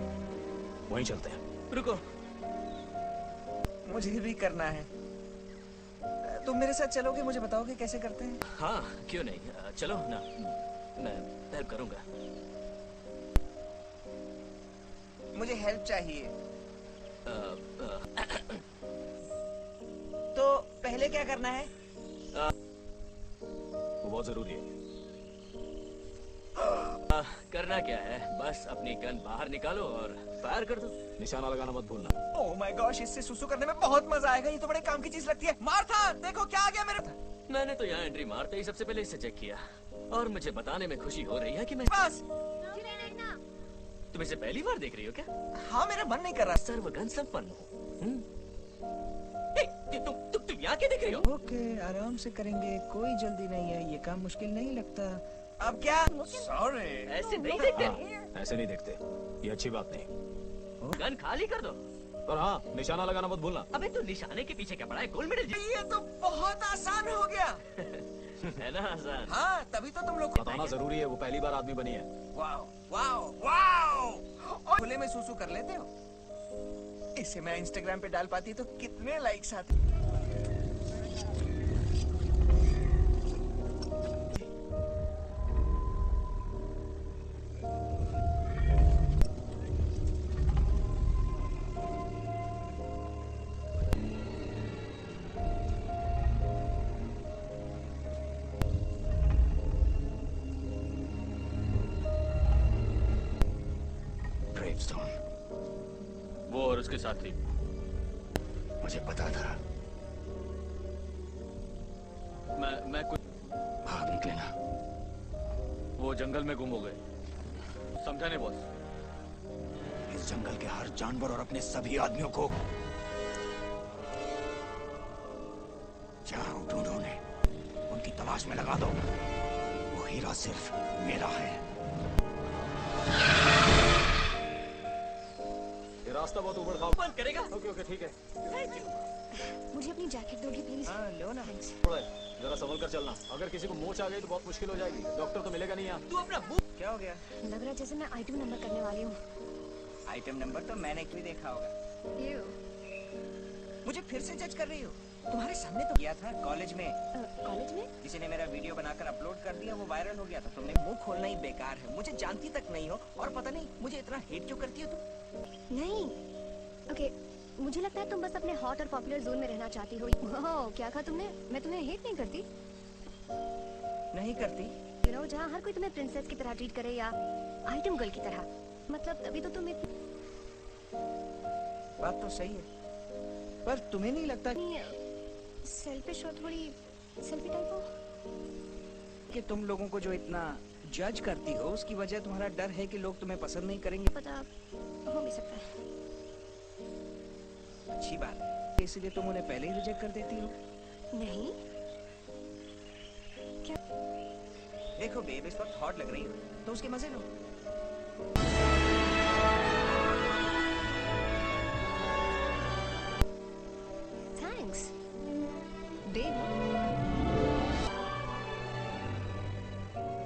वहीं चलते हैं। रुको, मुझे भी करना है। तुम मेरे साथ चलोगे? मुझे बताओगे कैसे करते हैं? हाँ क्यों नहीं, चलो ना, मैं हेल्प करूंगा। मुझे हेल्प चाहिए। तो पहले क्या करना है? वो बहुत जरूरी है। करना क्या है, बस अपनी गन बाहर निकालो और फायर कर दो। निशाना लगाना मत भूलना। ओह माय गॉश, इससे सुसु करने में बहुत मजा आएगा। ये तो बड़े काम की चीज लगती है। मार्था देखो क्या आ गया मेरे। मैंने तो यहाँ एंट्री मारते ही सबसे पहले इसे चेक किया और मुझे बताने में खुशी हो रही है कि मैं बस। तुम इसे पहली बार देख रही हो क्या? हाँ मेरा मन नहीं कर रहा। सर्वगन संपन्न हो। तुम तुम यहाँ क्या देख रही हो? ओके, आराम से करेंगे, कोई जल्दी नहीं है, ये काम मुश्किल नहीं लगता। अब क्या? सॉरी। ऐसे नहीं देखते। ऐसे नहीं देखते, ये अच्छी बात नहीं। गन खाली कर दो। और हाँ, निशाना लगाना मत भूलना। अबे तू निशाने के पीछे क्या पड़ा है? गोल्ड मेडल ये तो बहुत आसान हो गया। है ना आसान? हाँ, तभी तो तुम लोग बताना जरूरी है, वो पहली बार आदमी बनी है। Wow, wow, wow! और खुले में सूसू कर लेते हो? इसे मैं इंस्टाग्राम पे डाल पाती तो कितने लाइक्स आते। वो और उसके साथी। मुझे पता था। मैं कुछ भाग निकले ना। वो जंगल में गुम हो गए। समझा नहीं बॉस? इस जंगल के हर जानवर और अपने सभी आदमियों को जहां ढूंढो उन्हें, उनकी तलाश में लगा दो। वो हीरा सिर्फ मेरा है। ये रास्ता बहुत उबड़ खाबड़। बंद करेगा? ओके ओके ठीक है। मुझे अपनी जैकेट दोगे प्लीज? हाँ, लो ना। थोड़ा जरा संभल कर चलना। अगर किसी को मोच आ गई तो बहुत मुश्किल हो जाएगी। डॉक्टर तो मिलेगा नहीं यहाँ। तू अपना मुंह। क्या हो गया? लग रहा है जैसे मैं आइटम नंबर करने वाली हूँ। आइटम नंबर तो मैंने भी देखा होगा। मुझे फिर से जज कर रही हो? तुम्हारे सामने तो किया था कॉलेज में। कॉलेज में? किसी ने मेरा वीडियो बनाकर अपलोड कर दिया, वो वायरल हो गया था। तुमने मुंह खोलना ही बेकार है। मुझे जानती तक नहीं हो और पता नहीं मुझे इतना हेट क्यों करती हो तुम? नहीं। ओके, मुझे लगता है तुम बस अपने हॉट और पॉपुलर जोन में रहना चाहती हो। ओह, क्या कहा तुमने? मैं तुम्हें हेट नहीं करती। नहीं करती? यू नो, जहाँ हर कोई तुम्हें प्रिंसेस की तरह ट्रीट करे या आइटम गर्ल की तरह, मतलब तभी तो तुम इतनी। बात तो सही है, पर तुम्हें नहीं लगता सेल्फिश और थोड़ी सेल्फी टाइप हो कि तुम लोगों को जो इतना जज करती हो उसकी वजह तुम्हारा डर है कि लोग तुम्हें पसंद नहीं करेंगे? पता हो भी सकता है। अच्छी बात है, इसलिए तुम उन्हें पहले ही रिजेक्ट कर देती हो? नहीं। क्या? देखो बेब, इस वक्त हॉट लग रही हो तो उसके मजे लो। Thanks babe.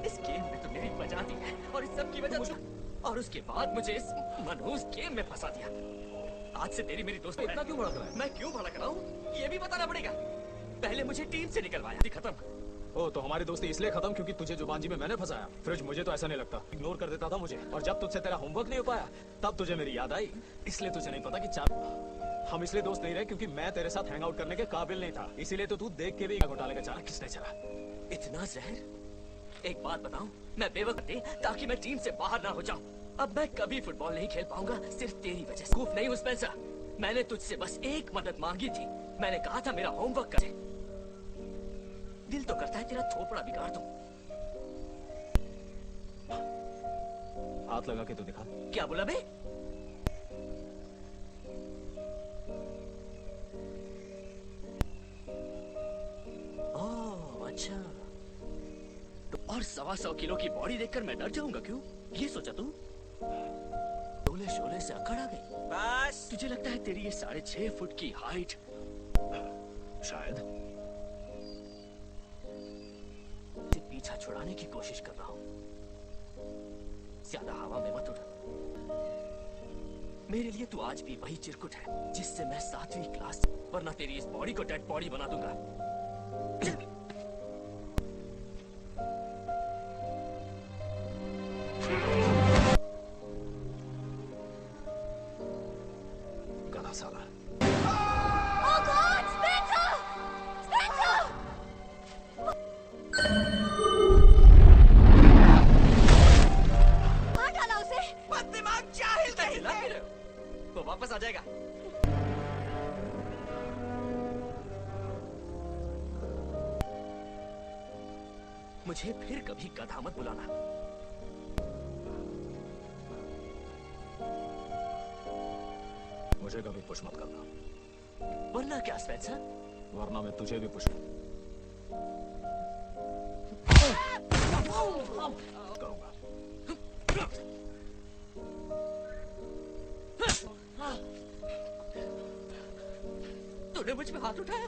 इस गेम में तो मेरी मजा दी है और इस सब की वजह और उसके बाद मुझे इस मनहूस गेम में फंसा दिया। आज से तेरी मेरी दोस्ती इतना क्यों भड़क रहा है? मैं क्यों भड़क रहा हूँ ये भी बताना पड़ेगा। पहले मुझे टीम से निकलवाया, खत्म। ओ, तो हमारी दोस्ती इसलिए खत्म क्योंकि तुझे जुबान जी में मैंने फंसाया। फ्रिज, मुझे तो ऐसा नहीं लगता। इग्नोर कर देता था मुझे, और जब तुझसे तेरा होमवर्क नहीं हो पाया तब तुझे मेरी याद आई। इसलिए तुझे नहीं पता कि हम इसलिए दोस्त नहीं रहे क्योंकि मैं तेरे साथ हैंग आउट करने के काबिल नहीं था। इसीलिए तो तू देख के भी घोटाले का चारा किसने चला। इतना जहर? एक बात बताऊं, मैं बेवकूफ थी ताकि मैं टीम से बाहर ना हो जाऊं। अब मैं कभी फुटबॉल नहीं खेल पाऊंगा सिर्फ तेरी वजह से। कूफ नहीं हूं स्पेंसर, मैंने तुझसे बस एक मदद मांगी थी। मैंने कहा था मेरा होमवर्क करे। दिल तो करता है तेरा थोपड़ा बिगाड़ दूं। हाथ लगा के तो दिखा। क्या बोला बे? ओह अच्छा, और 125 किलो की बॉडी देखकर मैं डर जाऊंगा क्यों? ये सोचा तू? शोले शोले से अकड़ आ गई। बस। तुझे लगता है तेरी ये 6.5 फुट की हाइट शायद से पीछा छुड़ाने की कोशिश कर रहा हूं। ज्यादा हवा में मत उड़। मेरे लिए तू आज भी वही चिरकुट है जिससे मैं 7वीं क्लास, वरना तेरी इस बॉडी को डेड बॉडी बना दूंगा। गधा साला। Oh God, Spencer! Spencer! मार डाला उसे। बददिमाग जाहिल कहीं का। वो वापस आ जाएगा। मुझे फिर कभी गधा मत बुलाना। मुझे कभी पुश मत करना। वरना क्या स्पेंसर? वरना मैं तुझे भी पुश करूंगा। तूने मुझ पे हाथ उठाया?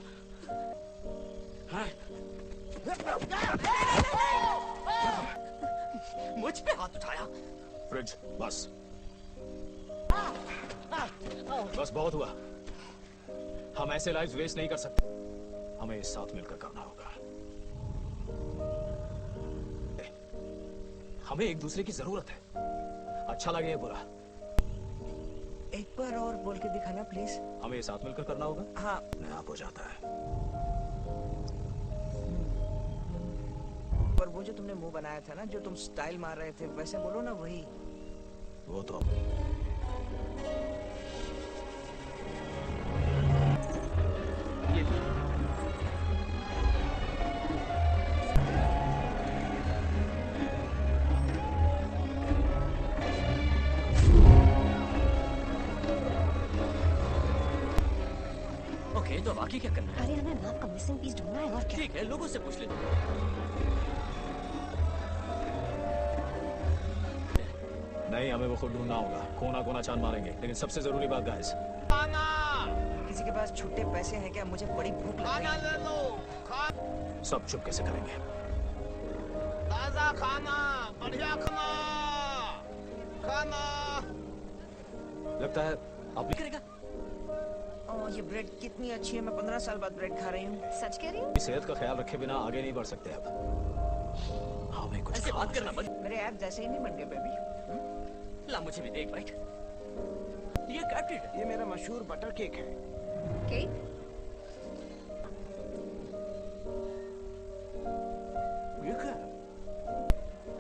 मुझ पे हाथ उठाया? फ्रिज, बस बस बहुत हुआ। हम ऐसे लाइव्स वेस्ट नहीं कर सकते। हमें इस साथ मिलकर करना होगा। हमें एक दूसरे की जरूरत है, अच्छा लगे या बुरा। एक बार और बोल के दिखाना प्लीज। हमें ये साथ मिलकर करना होगा। हाँ, आप हो जाता है। पर वो जो तुमने मुंह बनाया था ना, जो तुम स्टाइल मार रहे थे, वैसे बोलो ना, वही। वो तो ओके, तो अब आगे क्या करना है? अरे हमें मैप का मिसिंग पीस ढूंढना है और क्या? ठीक है, लोगों से पूछ लेते हैं। नहीं, हमें वो खुद ढूंढना होगा। कोना कोना छान मारेंगे, लेकिन सबसे जरूरी बात गाइस, किसी के पास छुट्टे पैसे हैं क्या? मुझे बड़ी भूख लग रही है। सब चुपके से करेंगे। ताजा खाना, बढ़िया खाना, खाना। लगता है आप भी करेगा। ये ब्रेड कितनी अच्छी है। मैं 15 साल बाद ब्रेड खा रही हूँ। सच कह रही हूँ? सेहत का ख्याल रखे बिना आगे नहीं बढ़ सकते अब। हमें कुछ ऐसे बात करना बंद। मेरे ऐप जैसे ही नहीं बन गए बेबी। ला मुझे भी दे एक बाइट। ये कैप्टेन, ये मेरा मशहूर बटर केक है। केक? ये क्या?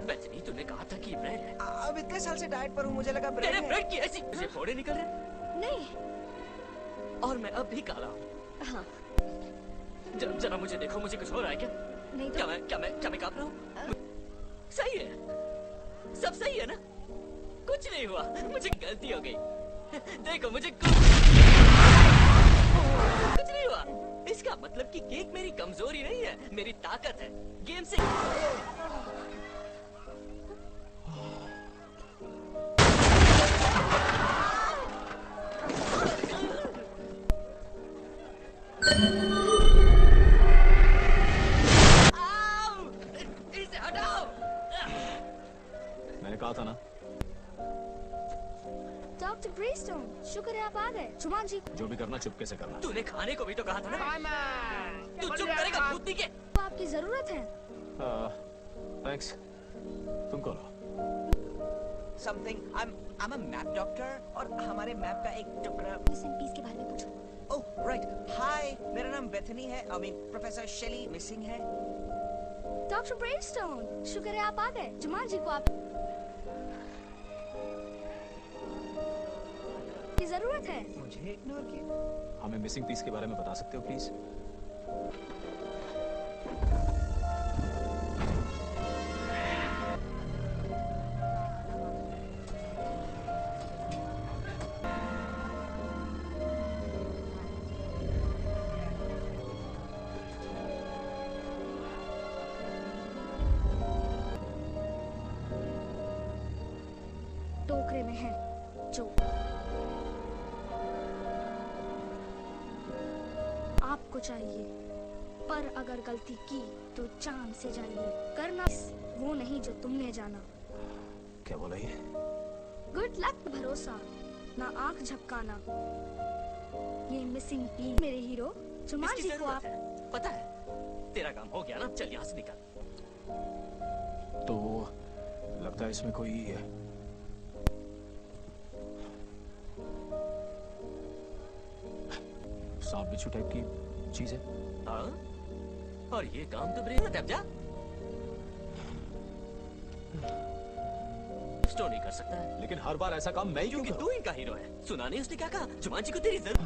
बेथनी, तूने कहा था कि ब्रेड है। अब इतने साल से डाइट पर हूँ, मुझे लगा ब्रेड तेरे है। ब्रेड की ऐसी मुझे फोड़े निकल रहे। नहीं। और मैं अब भी काला हूँ। हाँ। जरा मुझे देखो, मुझे कुछ हो रहा है क्या? नहीं तो। क्या मैं काँप रहा हूँ? सही है, सब सही है ना? कुछ नहीं हुआ, मुझे गलती हो गई। देखो मुझे कुछ नहीं हुआ। इसका मतलब कि केक मेरी कमजोरी नहीं है, मेरी ताकत है। गेम से इसे हटाओ। मैंने कहा था ना। डॉक्टर ब्रेस्टोन, शुक्र है आप आ गए। जुमान जी, जो भी करना चुपके से करना। तूने खाने को भी तो कहा था ना। तू चुप करेगा भूतनी के? आपकी जरूरत है। थैंक्स। तुम कौन हो? Something. I'm a map doctor और हमारे मैप का एक टुकड़ा। मिसिंग पीस के बारे में पूछो। Oh, right. Hi, मेरा नाम बेथनी है। प्रोफेसर शेली मिसिंग है। डॉक्टर ब्रेस्टोन, शुक्र है आप आ गए। जुमान जी को आप की जरूरत है। मुझे इग्नोर किया। हमें मिसिंग पीस के बारे में बता सकते हो प्लीज? टोकरे में है जो आपको चाहिए, पर अगर गलती की तो चांद से जाइए। करना वो नहीं जो तुमने जाना। क्या बोला ये? गुड लक, भरोसा ना, आंख झपकाना। ये मिसिंग पीस मेरे हीरो जुमान इसकी जी को आप जरूरत है, पता है। तेरा काम हो गया ना, चल यहाँ से निकल। तो लगता है इसमें कोई सांप बिच्छू टाइप की चीज है। हाँ? और ये काम तो ब्रेन में जा स्टोर नहीं कर सकता है। लेकिन हर बार ऐसा काम मैं ही क्यों क्योंकि करूं? तू इनका हीरो है। सुना नहीं उसने क्या कहा? जुमान जी को तेरी जरूरत।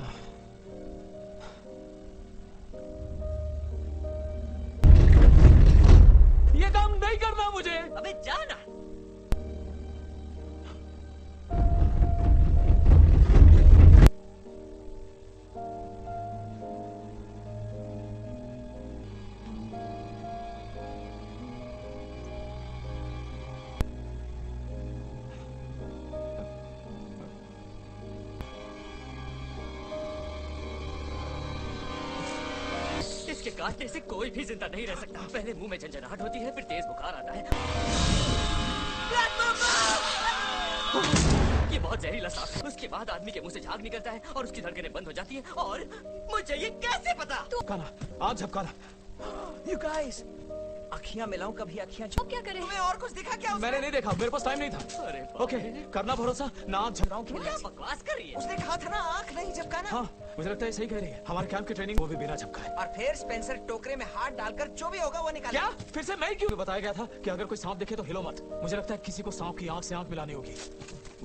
ये काम नहीं करना मुझे। अबे जाना। काटने से कोई भी जिंदा नहीं रह सकता। पहले मुंह में झंझनाहट होती है, फिर तेज बुखार आता है। ये बहुत जहरीला सांप है। उसके बाद आदमी के मुंह से झाग निकलता है और उसकी धड़कनें बंद हो जाती है। और मुझे ये कैसे पता? झपकाना, आज झपकाना। You guys, अखियां मिलाऊं कभी अखियां अब क्या करें? तुम्हें और कुछ दिखा क्या? मैंने नहीं देखा, मेरे पास टाइम नहीं था। अरे ओके, करना भरोसा ना आँख झपकाऊं। बकवास कर रही है। उसने कहा था ना आंख नहीं झपकाना। हाँ, मुझे लगता है सही कह रही है। हमारे कैंप की ट्रेनिंग वो भी बिना झपकाए। और फिर स्पेंसर टोकरे में हाथ डालकर जो भी होगा वो निकाले। क्या? फिर से मैं क्यों? बताया गया था कि अगर कोई सांप दिखे तो हिलो मत। मुझे लगता है किसी को सांप की आंख से आंख मिलानी होगी।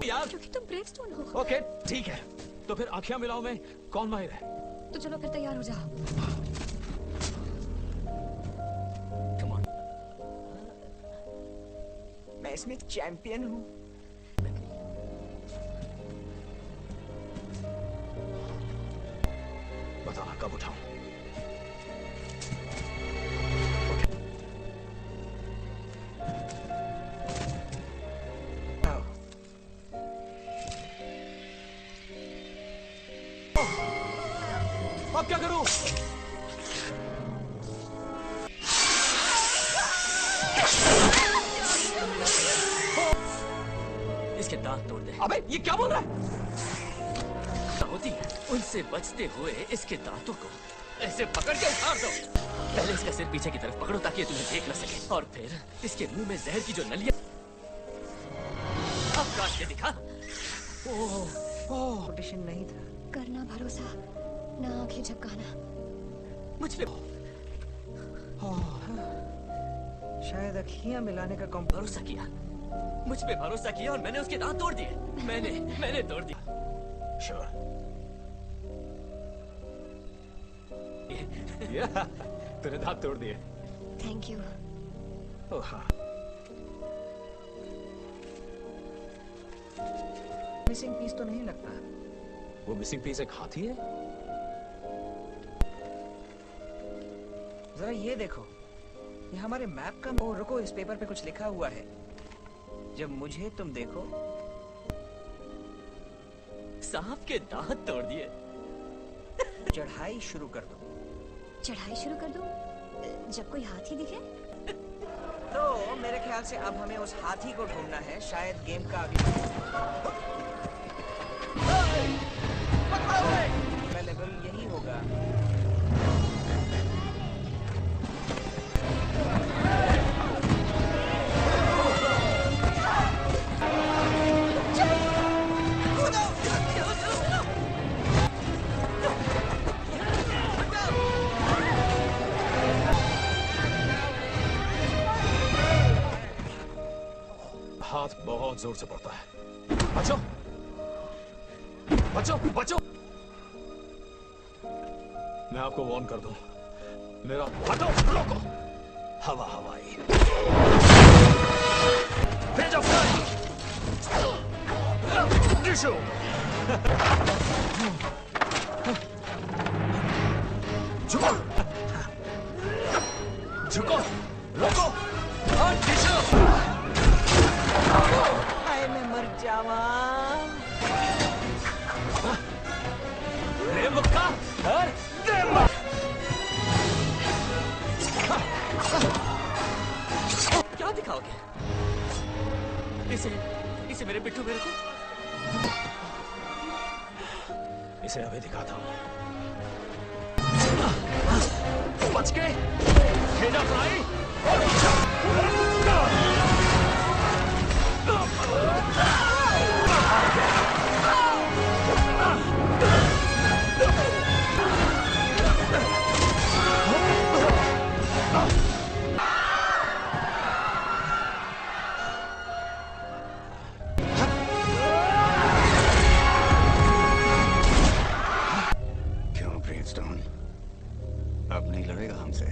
यार, क्योंकि तुम ब्रेवस्टोन हो। ओके, ठीक है। तो फिर आँखियां मिलाओ में कौन माहिर है? तो चलो फिर तैयार हो जाओ। मैं इसमें चैंपियन हूँ। बताना कब उठाऊं? अब क्या करूं? इसके दांत तोड़ दे। अबे ये क्या बोल रहा है? होती है, उनसे बचते हुए इसके दांतों को ऐसे पकड़ के उखाड़ दो। पहले इसका सिर पीछे की तरफ पकड़ो ताकि ये तुम्हें देख न सके, और फिर इसके मुंह में जहर की जो नलियां। अब काट के दिखा। कंपटीशन नहीं था। करना भरोसा, ना आंखें झपकाना। मुझ पे शायद अखियां मिलाने का भरोसा किया, मुझ पे भरोसा किया और मैंने उसके दांत तोड़ दिए। मैंने तोड़ दिया। Sure. तूने दांत तोड़ दिए। Thank you. ओह हाँ। मिसिंग पीस तो नहीं लगता। वो मिसिंग पीस एक हाथी है? जरा ये देखो, ये हमारे मैप का। ओ रुको, इस पेपर पे कुछ लिखा हुआ है। जब मुझे तुम देखो। सांप के दांत तोड़ दिए। चढ़ाई शुरू कर दो। चढ़ाई शुरू कर दो? जब कोई हाथी दिखे? तो मेरे ख्याल से अब हमें उस हाथी को ढूंढना है। शायद गेम का अगला लेवल यही होगा। हाथ बहुत जोर से पड़ता है। बचो, बचो, बचो। मैं आपको वार्न कर दूं, मेरा हटो, रोको। हवा हवाई भेजो फ्लाई। डिशो। झुको, झुको, रोको और डिशो। हाय मैं मर जावा। रेमुक्का और देम्बा। क्या दिखाओगे? इसे मेरे पिट्ठू मेरे को। इसे अभी दिखाता हूँ। बच के भेजा फ्लाई। क्यों ब्रेवस्टोन? अब नहीं लड़ेगा हमसे?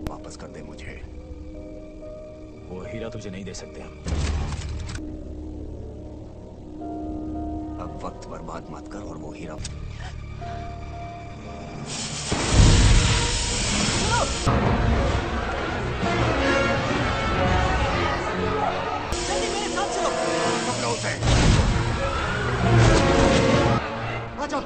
वापस कर दे मुझे। वो हीरा तुझे नहीं दे सकते हम। अब वक्त बर्बाद मत कर और वो हीरा। जल्दी मेरे साथ चलो। पकड़ो उसे। आ जाओ।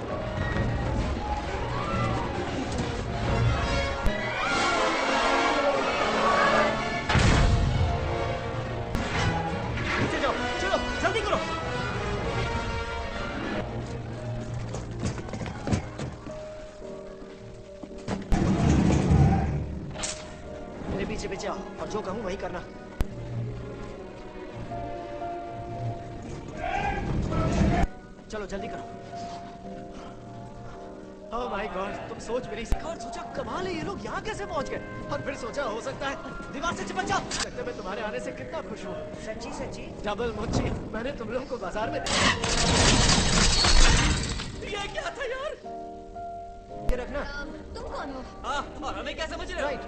मेरे पीछे पीछे आओ और जो कहूँ वही करना। चलो जल्दी करो। ओह माय गॉड, तुम सोच भी नहीं सकते। और सोचा कमाल है ये लोग यहाँ कैसे पहुँच गए। और फिर सोचा हो सकता है दीवार से चिपक जाओ। लगता है मैं तुम्हारे आने से कितना खुश हूँ। सच्ची सच्ची डबल मुच्छी, मैंने तुम लोगों को बाजार में ये क्या था यार? ये रखना। तुम कौन हो? और हमें क्या समझ रहे हो? राइट,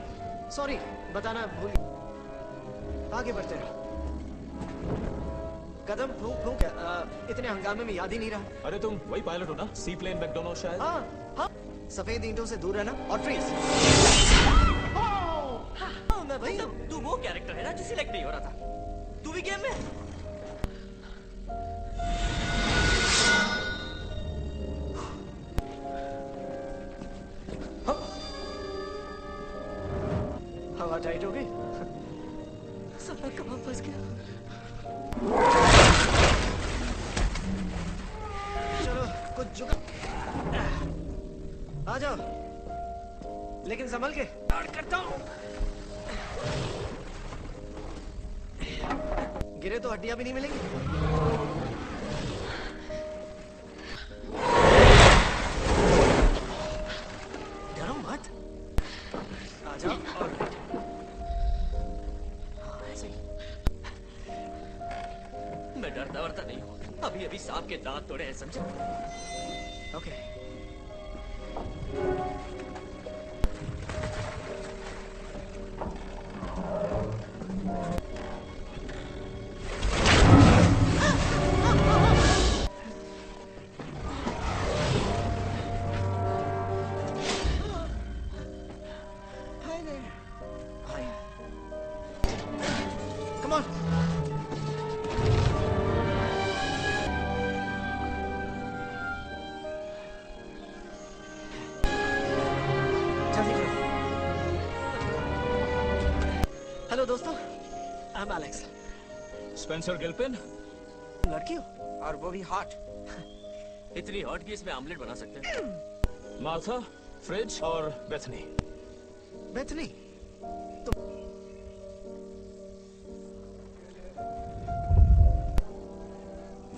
सॉरी बताना भूल। आगे बढ़ते रहो। कदम फूंक फूंक इतने हंगामे में याद ही नहीं रहा। अरे तुम वही पायलट हो ना, सी प्लेन मैकडोनल्ड शायद? हाँ, सफेद ईंटों से दूर रहना और फ्रीज। मैं वही हूँ। तू वो कैरेक्टर है ना जो सिलेक्ट नहीं हो रहा था। तू भी गेम में? हवा टाइट हो गई। साला कहाँ फंस गया। चलो कुछ जुगाड़ आ जाओ, लेकिन संभल के। स्टार्ट करता हूँ। गिरे तो हड्डियां भी नहीं मिलेंगी। डरो मत, आ जाओ। हाँ ऐसे ही। मैं डरता वरता नहीं हूँ। अभी अभी सांप के दांत तोड़े हैं, समझे? ओके। Come on. हेलो दोस्तों, आई एम एलेक्स। स्पेंसर गिल्पिन? लड़की हो और वो भी हॉट। इतनी हॉट कि इसमें आमलेट बना सकते हैं। मार्था, फ्रिज और बेथनी। बेथनी?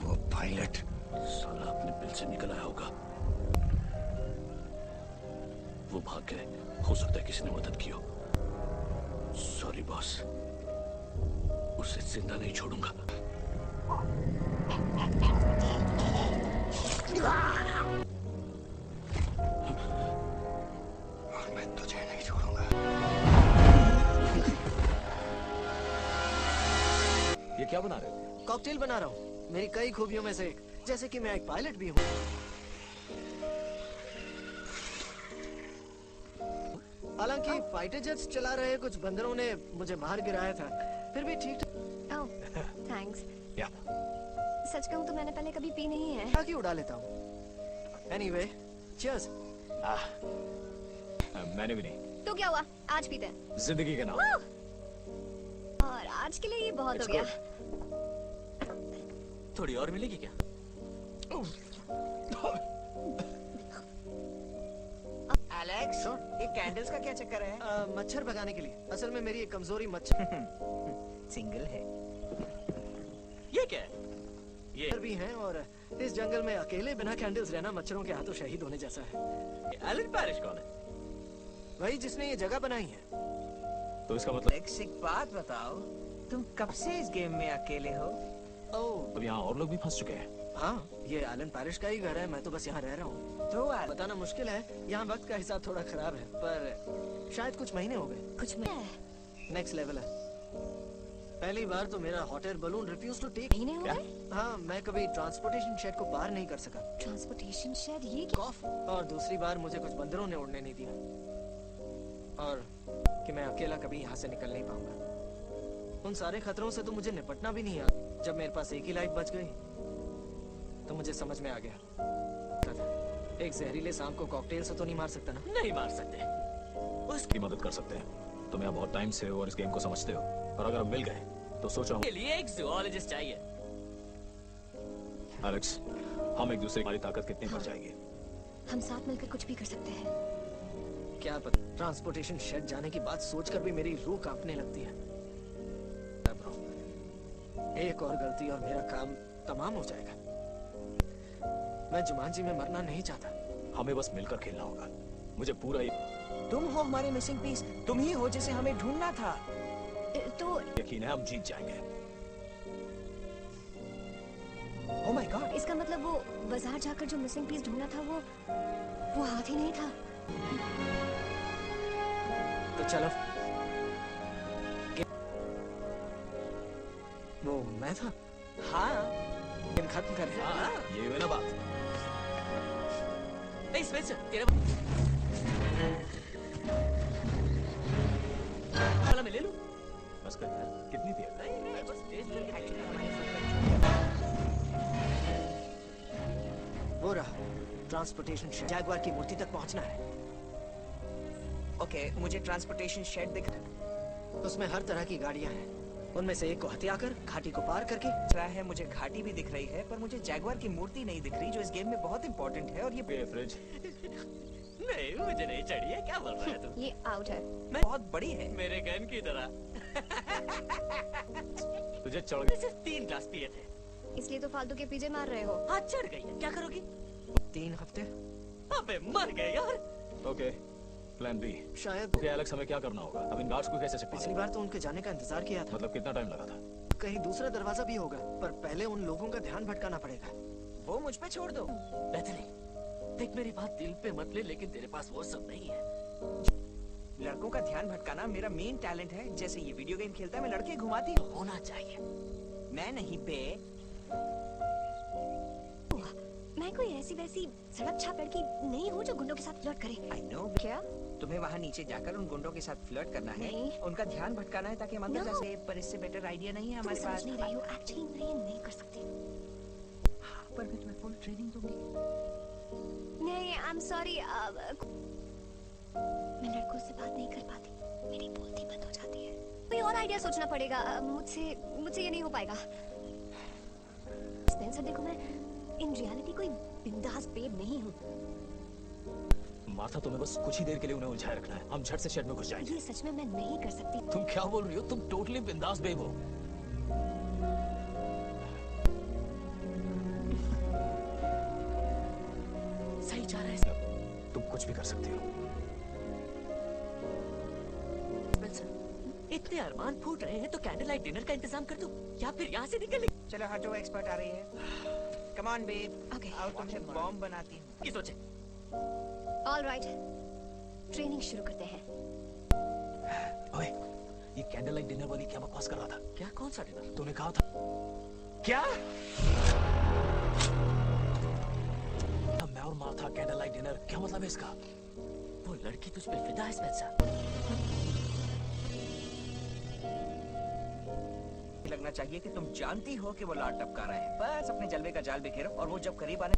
वो पायलट साला अपने बिल से निकल आया होगा। वो भाग गए, हो सकता है किसी ने मदद की हो। सॉरी बॉस, उसे जिंदा नहीं छोड़ूंगा। और मैं तुझे नहीं छोड़ूंगा। ये क्या बना रहे हो? कॉकटेल बना रहा हूँ, मेरी कई खूबियों में से एक, जैसे कि मैं एक पायलट भी हूँ। हालांकि फाइटर जेट्स चला रहे कुछ बंदरों ने मुझे मार गिराया था, फिर भी ठीक। ओह, थैंक्स। या सच कहूँ तो मैंने पहले कभी पी नहीं है। ताकि उड़ा लेता हूँ। Anyway, cheers. मैंने भी नहीं। तो क्या हुआ, आज पीते हैं। जिंदगी के नाम। और आज के लिए ये बहुत हो गया। थोड़ी और मिलेगी क्या? एलेक्स, ये कैंडल्स का क्या चक्कर है? मच्छर भगाने के लिए। असल में मेरी एक कमजोरी मच्छर सिंगल है। ये क्या है? ये भी हैं और इस जंगल में अकेले बिना कैंडल्स रहना मच्छरों के हाथों शहीद होने जैसा है। एलन पैरिश कौन है? वही जिसने ये जगह बनाई है। तो इसका मतलब? एक बात बताओ, तुम कब से इस गेम में अकेले हो? ओह, अब यहाँ और लोग भी फंस चुके हैं। हाँ, ये एलन पैरिश का ही घर है, मैं तो बस यहाँ रह रहा हूँ। तो बताना मुश्किल है, यहाँ वक्त का हिसाब थोड़ा खराब है, पर शायद कुछ महीने हो गए। कुछ महीने? नेक्स्ट लेवल है। पहली बार तो मेरा hot air balloon refuse to take. महीने हो गए? हाँ, मैं कभी ट्रांसपोर्टेशन शेड को पार नहीं कर सका। ट्रांसपोर्टेशन शेड, ये कॉफ। और दूसरी बार मुझे कुछ बंदरों ने उड़ने नहीं दिया, और कि मैं अकेला कभी यहाँ से निकल नहीं पाऊंगा। उन सारे खतरों से तो मुझे निपटना भी नहीं आता। जब मेरे पास एक ही लाइफ बच गई तो मुझे समझ में आ गया, एक जहरीले सांप को कॉकटेल से तो नहीं मार सकता ना। नहीं मार सकते। उसकी मदद कर सकते हैं। तुम यहाँ बहुत टाइम से हो और इस गेम को समझते हो, और अगर हम मिल गए तो सोचो के लिए एक जूलॉजिस्ट चाहिए। एलेक्स, हम एक दूसरे की हमारी ताकत कितनी बढ़ जाएगी। हम साथ मिलकर कुछ भी कर सकते हैं। क्या पता, ट्रांसपोर्टेशन शेड जाने की बात सोचकर भी मेरी रूह कांपने लगती है। ब्रो, एक और गलती और मेरा काम तमाम हो जाएगा। मैं जुमानजी में मरना नहीं चाहता। हमें बस मिलकर खेलना होगा। मुझे पूरा तुम हो हमारे मिसिंग पीस, तुम ही हो जिसे हमें ढूंढना था। तो यकीन है हम जीत जाएंगे। ओह माय गॉड, इसका मतलब वो बाजार जाकर जो मिसिंग पीस ढूंढना था वो हाथ ही नहीं था। तो चलो, वो मैं था। हाँ, गेम खत्म कर दे। हाँ, ये हुई ना बात। नहीं स्पेंसर, तेरा वाला मैं ले लूं? बस कर यार, कितनी देर? नहीं, बस टेस्ट करके। वो रहा ट्रांसपोर्टेशन शेड। जैगवार की मूर्ति तक पहुंचना है। ओके, मुझे ट्रांसपोर्टेशन शेड दिख रहा है। उसमें हर तरह की गाड़ियां हैं। उनमें से एक को हथियाकर घाटी को पार करके रहा है। मुझे घाटी भी दिख रही है, पर मुझे जैगवार की मूर्ति नहीं दिख रही, जो इस गेम में बहुत इंपॉर्टेंट है। और ये फ्रिज नहीं, मुझे नहीं चढ़ी है। क्या बोल रहा है तू? ये आउट है। मैं बहुत बड़ी है, मेरे गन की तरह। तुझे चढ़ सिर्फ 3 ग्लास पिए थे, इसलिए तो फालतू के पीछे मार रहे हो। हाथ चढ़ गई है। क्या करोगी? 3 हफ्ते। अबे मर गए यार। Okay, plan B. शायद ओके एलेक्स, हमें क्या करना होगा? अब इन गार्ड्स को कैसे से पिछली बार तो उनके जाने का इंतजार किया था। मतलब कितना टाइम लगा था? कहीं दूसरा दरवाजा भी होगा, पर पहले उन लोगों का ध्यान भटकाना पड़ेगा। वो मुझ पे छोड़ दो। बेहतरी, देख मेरी बात दिल पे मत ले, लेकिन तेरे पास वो सब नहीं है। लड़कों का ध्यान भटकाना मेरा मेन टैलेंट है। जैसे ये वीडियो गेम खेलता है, मैं लड़के घुमाती हूँ। होना चाहिए। मैं नहीं बे। मैं कोई ऐसी वैसी सड़क छाप लड़की नहीं हूँ जो गुंडों के साथ फ्लर्ट करे। I know. क्या? तुम्हें वहाँ नीचे जाकर उन गुंडों के साथ फ्लर्ट करना है, नहीं। उनका ध्यान भटकाना है ताकि हम अंदर जा सके। पर इससे बेटर आइडिया नहीं है तुम हमारे पास। समझ नहीं रही हो। एक्चुअली मैं ये नहीं कर सकती। पर मैं तुम्हें फुल ट्रेनिंग दूंगी। नहीं, आई एम सॉरी। मैं लड़कों से बात नहीं कर पाती, मेरी बोलती बंद हो जाती है। कोई और आइडिया सोचना पड़ेगा। मुझसे ये नहीं हो पाएगा। स्पेंसर, देखो मैं इन रियलिटी कोई बिंदास बेब नहीं हूँ। मार्था, तुम्हें बस कुछ ही देर के लिए उन्हें उलझाए रखना है। हम झट से शेड में घुस जाएंगे। ये सच में मैं नहीं कर सकती। तुम क्या बोल रही हो? तुम टोटली बिंदास बेब हो। सही जा रहा है। तुम कुछ भी कर सकती हो। इतने अरमान फूट रहे हैं तो कैंडल लाइट डिनर का इंतजाम कर दो, या फिर यहाँ से निकल। चलो हटो, एक्सपर्ट आ रही है। Come on babe. ओके। आओ, तुमसे बॉम्ब बनाती हूँ। की सोचे? ऑल राइट, ट्रेनिंग शुरू करते हैं। ओए, ये कैंडल लाइट डिनर वाली क्या बकवास कर रहा था? क्या? कौन सा डिनर? तूने कहा था क्या? मैं और मार्था कैंडल लाइट डिनर, क्या मतलब है इसका? वो लड़की तुझ पे फिदा है स्पेंसर। लगना चाहिए कि तुम जानती हो कि वो लाड टपका रहे हैं। बस अपने जलवे का जाल बिखेरो और वो जब करीब आने।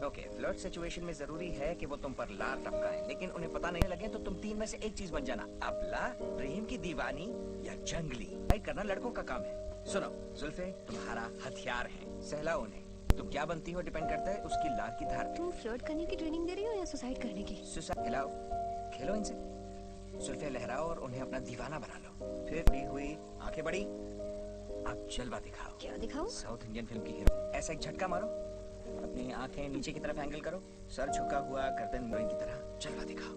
ओके, फ्लर्ट सिचुएशन में जरूरी है कि वो तुम पर लाड टपकाएं, लेकिन उन्हें पता नहीं लगे तो तुम 3 में से एक चीज बन जाना। अबला, प्रेम की दीवानी या जंगली। फाइट करना लड़कों का काम है। सुनो जुल्फे, तुम्हारा हथियार है। सहला उन्हें। तुम क्या बनती हो डिपेंड करता है उसकी लार की धार पे। तुम फ्लर्ट करने की ट्रेनिंग दे रही हो या सुसाइड करने की? सुसाइड खिलाओ, खेलो इनसे। जुल्फे लहराओ और उन्हें अपना दीवाना बना लो। फिर बड़ी हुई, आंखें बड़ी। अब जलवा दिखाओ। क्या दिखाऊं? साउथ इंडियन फिल्म की हीरो। ऐसा एक झटका मारो, अपनी आंखें नीचे की तरफ एंगल करो, सर झुका हुआ, गर्दन मोइन की तरह। जलवा दिखाओ।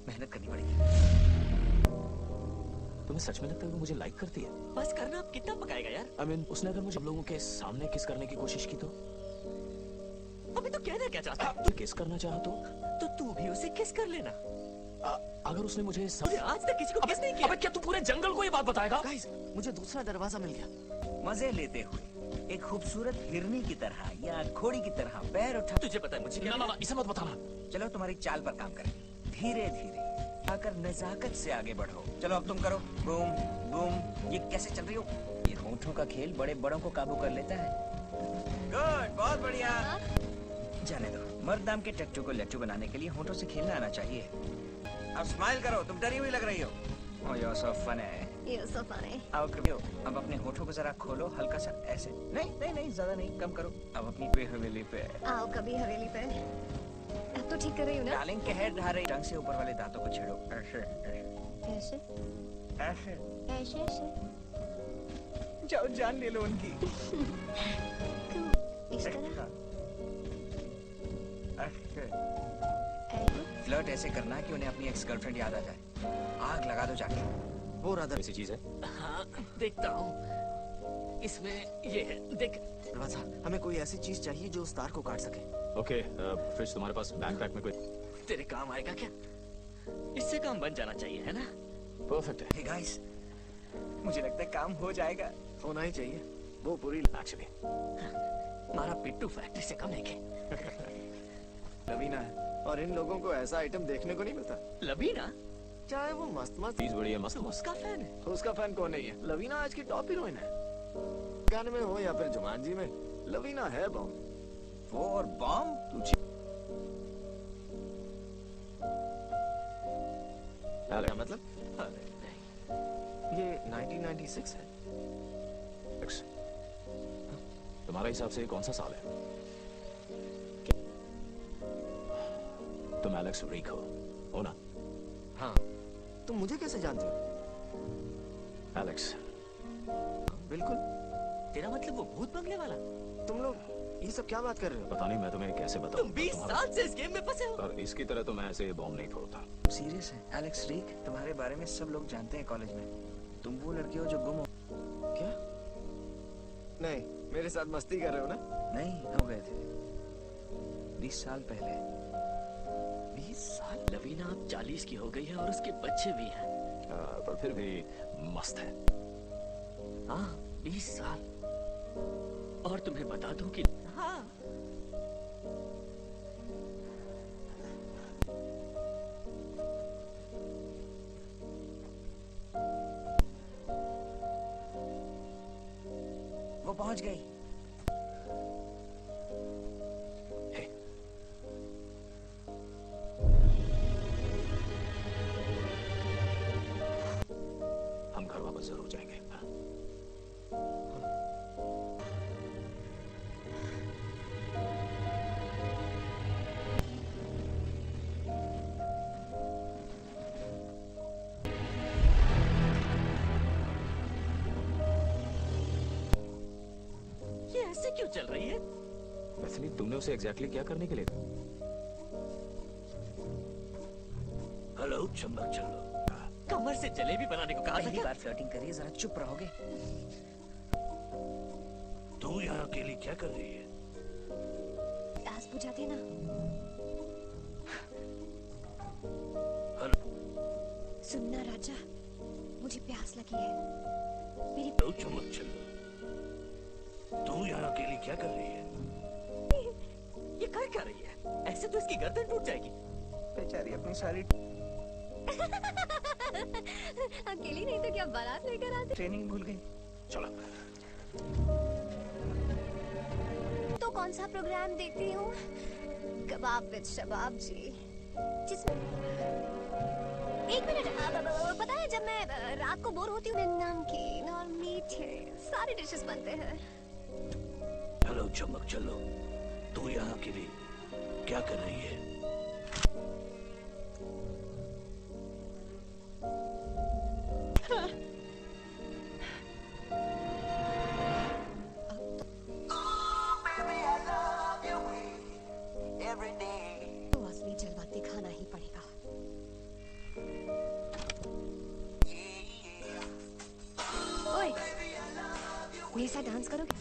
मेहनत करनी पड़ेगी। तुम्हें सच में लगता है वो मुझे लाइक करती है? बस करना, अब कितना पकाएगा यार? I mean, उसने अगर मुझे लोगों के सामने किस करने की कोशिश की तो? अबे तो कहना क्या चाहता है? तू किस करना चाहा तो तू भी उसे किस कर लेना। अगर उसने मुझे आज तक किसी को किस नहीं किया। अबे क्या तू पूरे जंगल को ये बात बताएगा? गाइस, मुझे दूसरा दरवाजा मिल गया। मजे लेते हुए एक खूबसूरत हिरनी की तरह या घोड़ी की तरह पैर उठा। तुझे पता है मुझे क्या? ना, इसे मत बताना। चलो तुम्हारी चाल पर काम करें। धीरे धीरे आकर नजाकत से आगे बढ़ो। चलो अब तुम करो। Boom boom. ये कैसे चल रही हो? ये होठों का खेल बड़े बड़ों को काबू कर लेता है। गुड, बहुत बढ़िया। जाने दो, मर्द नाम के टट्टू को लट्टू बनाने के लिए होठों से खेलना आना चाहिए। अब स्माइल करो, तुम डरी हुई लग रही हो। Oh, you're so funny. You're so funny. आओ कभी अब अपने होठों को जरा खोलो, हल्का सा ऐसे। नहीं नहीं नहीं, ज्यादा नहीं, कम करो। अब अपनी पे हवेली पे। आओ कभी हवेली पे। अब तो ठीक कर रही हूँ ना? डार्लिंग कहर ढा रही, ढंग से ऊपर वाले दांतों को छेड़ो। ऐसे कैसे? ऐसे ऐसे ऐसे। जाओ जान ले लो उनकी। इस तरह? फ्लर्ट ऐसे करना कि उन्हें अपनी एक्स गर्लफ्रेंड याद आ जाए। आग लगा दो जाके। वो राधा ऐसी चीज है। हाँ देखता हूँ, इसमें ये है, देख। दरवाजा, हमें कोई ऐसी चीज चाहिए जो उस तार को काट सके। ओके, फ्रिज तुम्हारे पास बैकपैक में कोई तेरे काम आएगा क्या? इससे काम बन जाना चाहिए, है ना? परफेक्ट है। Hey guys, मुझे लगता है काम हो जाएगा। होना ही चाहिए। वो पूरी एक्चुअली हमारा पिट्टू फैक्ट्री से कम है क्या? लवीना है और इन लोगों को ऐसा आइटम देखने को नहीं मिलता। लवीना? चाहे वो मस्त चीज बड़ी है, मस्त उसका फैन है। उसका फैन कौन नहीं है? लवीना आज की टॉप हीरोइन है। गाने में हो या फिर जुमानजी में, लवीना है बॉम्ब। वो और बॉम्ब? क्या मतलब? ये 1996 है। तुम्हारे हिसाब से कौन सा साल है? तुम एलेक्स रीक हो ना? हाँ। तुम मुझे कैसे जानते हो? एलेक्स। बिल्कुल। तेरा मतलब वो भूत बंगले वाला? तुम लोग ये सब क्या बात कर रहे हो? पता नहीं, मैं तुम्हें कैसे बताऊं। तुम 20 साल से इस गेम में फंसे हो। पर इसकी तरह तो मैं ऐसे बॉम्ब नहीं फोड़ता। सीरियस है? एलेक्स रीक, तुम्हारे बारे में सब लोग जानते हैं कॉलेज में। तुम वो लड़की हो जो गुम हो। क्या? नहीं, मेरे साथ मस्ती कर रहे हो ना? नहीं, हो गए थे 20 साल पहले। 20 साल? लवीना अब 40 की हो गई है और उसके बच्चे भी हैं। पर फिर भी मस्त है। हाँ, 20 साल। और तुम्हें बता दूं कि हाँ, वो पहुंच गई। हम घर वापस जरूर जाएंगे। ये ऐसे क्यों चल रही है? वैसे नहीं, तुमने उसे एग्जैक्टली क्या करने के लिए? हेलो, चमक चलो। कमर से जलेबी बनाने को कहा था पहली क्या? बार फ्लर्टिंग करिए, जरा चुप रहोगे? तू यहाँ अकेली क्या कर रही है? प्यास बुझाती ना। सुनना राजा, मुझे प्यास लगी है। मेरी हेलो, चमक चलो। तू यहाँ अकेली क्या कर रही है? ये कर क्या रही है? ऐसे तो इसकी गर्दन टूट जाएगी। बेचारी अपनी सारी अकेली नहीं तो क्या बारात लेकर आते? ट्रेनिंग भूल गई। चलो। तो कौन सा प्रोग्राम देखती हूँ? कबाब विद शबाब जी। जिसमें एक मिनट, पता है जब मैं रात को बोर होती हूँ, नमकीन और मीठे सारे डिशेस बनते हैं। हेलो, चमक चलो। तू यहाँ अकेली क्या कर रही है? तो असली जलवा दिखाना ही पड़ेगा। ओए, मेरे साथ डांस करोगे?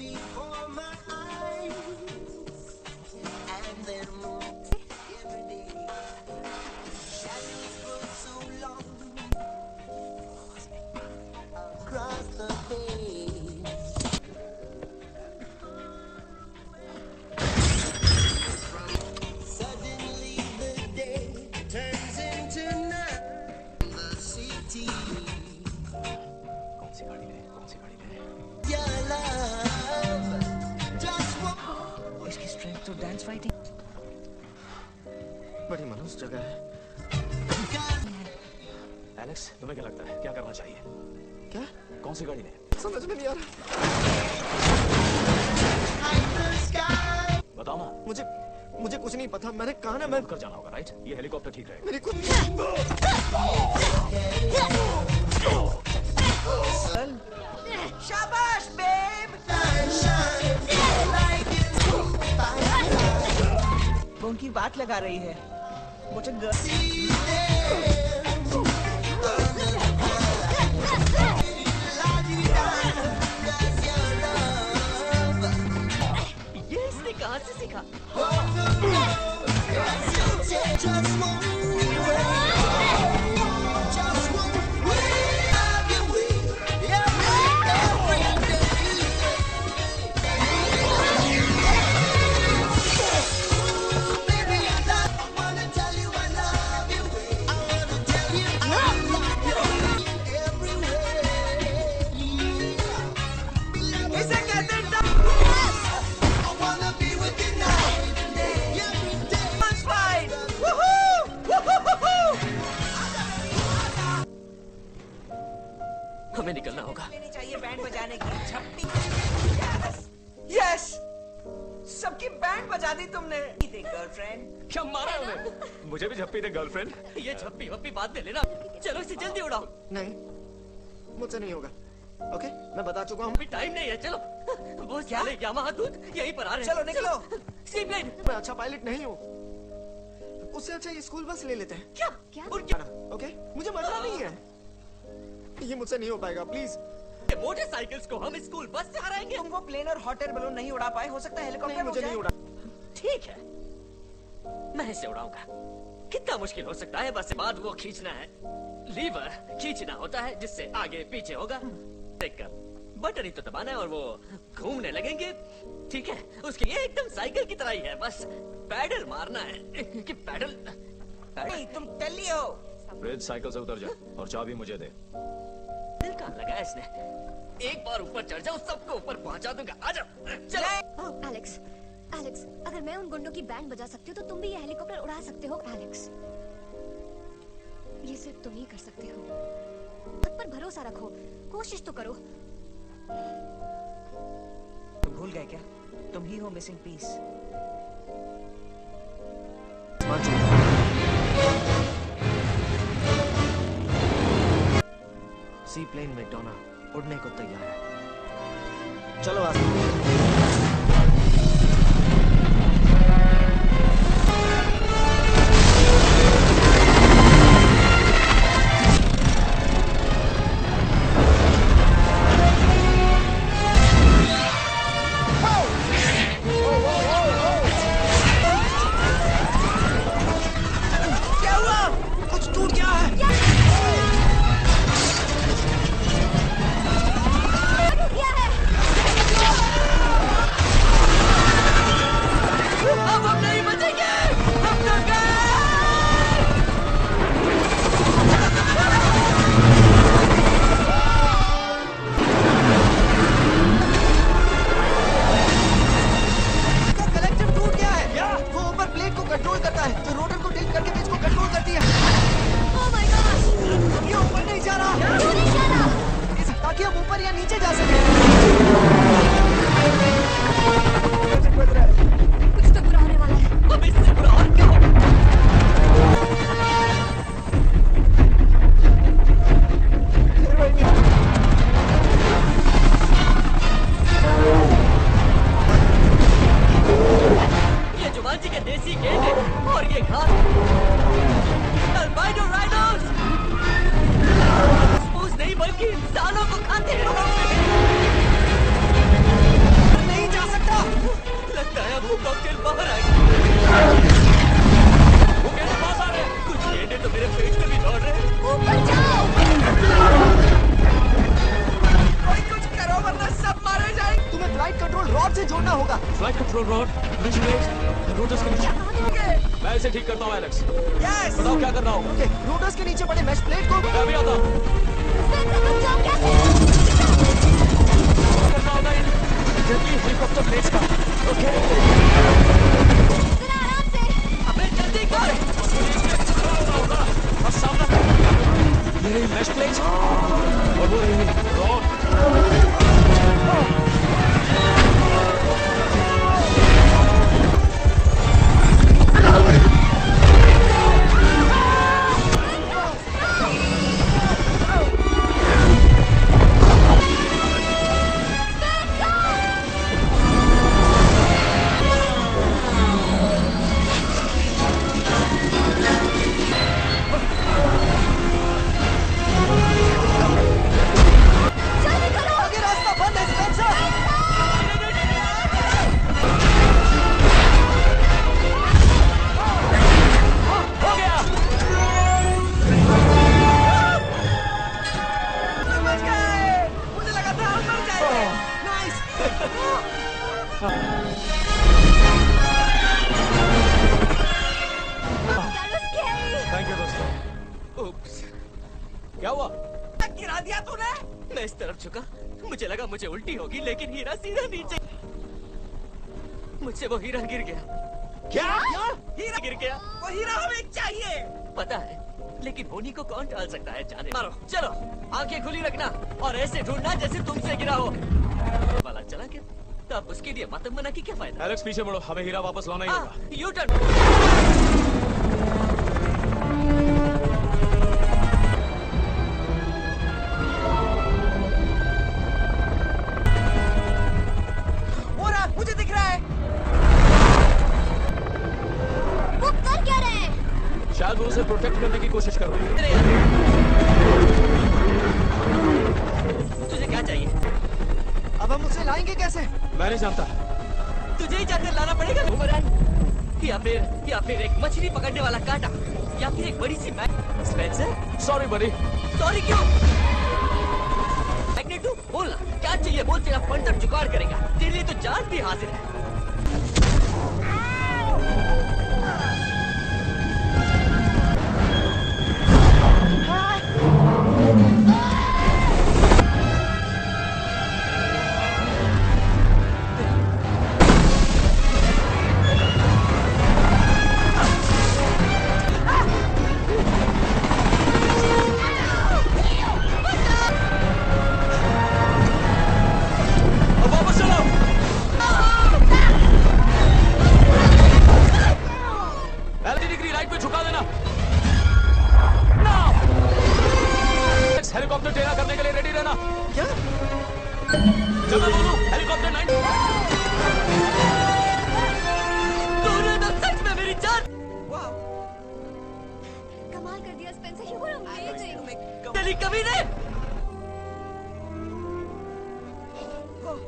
कौन सी गाड़ी ले? कौन सी गाड़ी ले? इसकी स्ट्रेंथ तो डांस फाइटिंग। बड़ी मनुष्य जगह है। एलेक्स, तुम्हें क्या लगता है क्या करना चाहिए? क्या? कौन सी गाड़ी ने? समझ में नहीं आ रहा। बताओ ना। मुझे कुछ नहीं पता। मैंने कहा ना मैं कर जाना होगा, राइट? ये हेलीकॉप्टर ठीक रहेगा। मेरी कुछ शाबाश बेब। वो उनकी बात लगा रही है। मुझे ये इसने कहाँ से सीखा? हमें निकलना होगा। लेनी चाहिए बैंड बजाने की झप्पी। यस, सबकी बैंड बजा दी तुमने। गर्लफ्रेंड क्या मारा है उन्हें? मुझे भी झप्पी दे गर्लफ्रेंड। ये झप्पी वप्पी बाद में लेना। चलो इसे जल्दी उड़ाओ। नहीं, मुझसे नहीं होगा। ओके, मैं बता चुका हूँ। अभी टाइम नहीं है, चलो। वो साले यामाहा दूत यहीं पर आ रहे हैं। चलो निकलो। सीप्लेन। मैं अच्छा पायलट नहीं हूँ। उससे अच्छा ये स्कूल बस ले लेते हैं। क्या? ओके, मुझे मरना नहीं है। ये मुझसे नहीं हो पाएगा, प्लीज। मोटरसाइकिल्स को हम स्कूल बस से हराएंगे। तुम वो प्लेन और हॉट एयर बलून नहीं उड़ा पाए, हो सकता है हेलीकॉप्टर मुझे नहीं उड़ा। ठीक है, मैं इसे उड़ाऊंगा। कितना मुश्किल हो सकता है, बस बाद वो खींचना है। लीवर खींचना होता है जिससे आगे पीछे होगा। देखकर बटन ही तो दबाना है और वो घूमने लगेंगे। ठीक है, उसकी ये एकदम साइकिल की तरह ही है, बस पैडल मारना है। कि पैडल तुम टल्ली हो। ब्रिज, साइकिल से उतर जा और चाबी मुझे दे। दिल कहाँ लगाया इसने? एक बार ऊपर चढ़ जाओ, सबको ऊपर पहुंचा दूंगा। आजा, चलो। एलेक्स, अगर मैं उन गुंडों की बैंड बजा सकती हूँ तो तुम भी ये हेलीकॉप्टर उड़ा सकते हो। एलेक्स, ये सिर्फ तुम ही कर सकते हो। खुद पर भरोसा रखो, कोशिश तो करो। तुम भूल गए क्या? तुम ही हो मिसिंग पीस। सी प्लेन में डोना उड़ने को तैयार है। चलो क्या हुआ? कुछ टूट गया है। अब हम नहीं बचेंगे, हम तो गए। कलेक्टर टूट गया है। वो ऊपर प्लेट को कंट्रोल करता है, जो रोटर को टिल्ट करके पेज को कंट्रोल करती है। ओह माय गॉड, ये ऊपर नहीं जा रहा। क्यों नहीं जा रहा? ताकि हम ऊपर या नीचे जा सके। कुछ तो बुरा होने वाला है। अब इससे बुरा और क्या होगा? ये जुमांजी के देसी गेंड है और ये घास अल्बाइनो राइनोस स्पूस नहीं बल्कि इंसानों को खाते हैं। नहीं जा सकता। लगता है अब वो कॉकटेल बाहर आएगा। वो कैसे पास आ रहे हैं? कुछ गेंडे तो मेरे पेट में भी दौड़ रहे हैं। ऊपर जाओ। कोई कुछ करो वरना सब मारे जाएंगे। तुम्हें फ्लाइट कंट्रोल रॉड से जोड़ना होगा। फ्लाइट कंट्रोल रॉड, रोटर्स के नीचे। मैं इसे ठीक करता हूँ एलेक्स। यस। बताओ क्या करना होगा? ओके, रोटर्स के नीचे पड़े मैश प्लेट को। मैं भी आता हूँ। करना होगा इन हेलीकॉप्टर प्लेट्स का। ओके। अबे जल्दी कर। और सामने ये मैश प्लेट्स और वो क्या हुआ? गिरा दिया तूने। मैं इस तरफ झुका, मुझे लगा मुझे उल्टी होगी, लेकिन हीरा सीधा नीचे। मुझसे वो हीरा गिर गया। क्या? हीरा गिर गया। वो हीरा हमें चाहिए। पता है, लेकिन होनी को कौन टाल सकता है? जाने मारो। चलो, आंखें खुली रखना और ऐसे ढूंढना जैसे तुमसे गिरा हो। वाला चला क्या? तब उसके लिए मातम बना की क्या फायदा? एलेक्स पीछे मुड़ो, हमें हीरा वापस लाना ही होगा। U turn. मुझे दिख रहा है। वो कर क्या रहे हैं? शायद वो उसे प्रोटेक्ट करने की कोशिश कर रहे हैं। तुझे क्या चाहिए? अब हम उसे लाएंगे कैसे? मैं नहीं जानता। तुझे ही जाकर लाना पड़ेगा बुमरैंग, या फिर एक मछली पकड़ने वाला कांटा, या फिर एक बड़ी सी स्पेंसर। सॉरी बड़ी। सॉरी क्यों? मैग्नेटो, बोलना क्या चाहिए? बोल, तेरा फंटर जुगाड़ करेगा। तेरे लिए तो जान भी हाजिर है। हेलीकॉप्टर टेढ़ा करने के लिए रेडी रहना। क्या? जब मैं बोलूं हेलीकॉप्टर 90। तूने तो सच में मेरी जान। कमाल कर दिया स्पेंसर, यू वर अमेजिंग। तेरी कभी नहीं।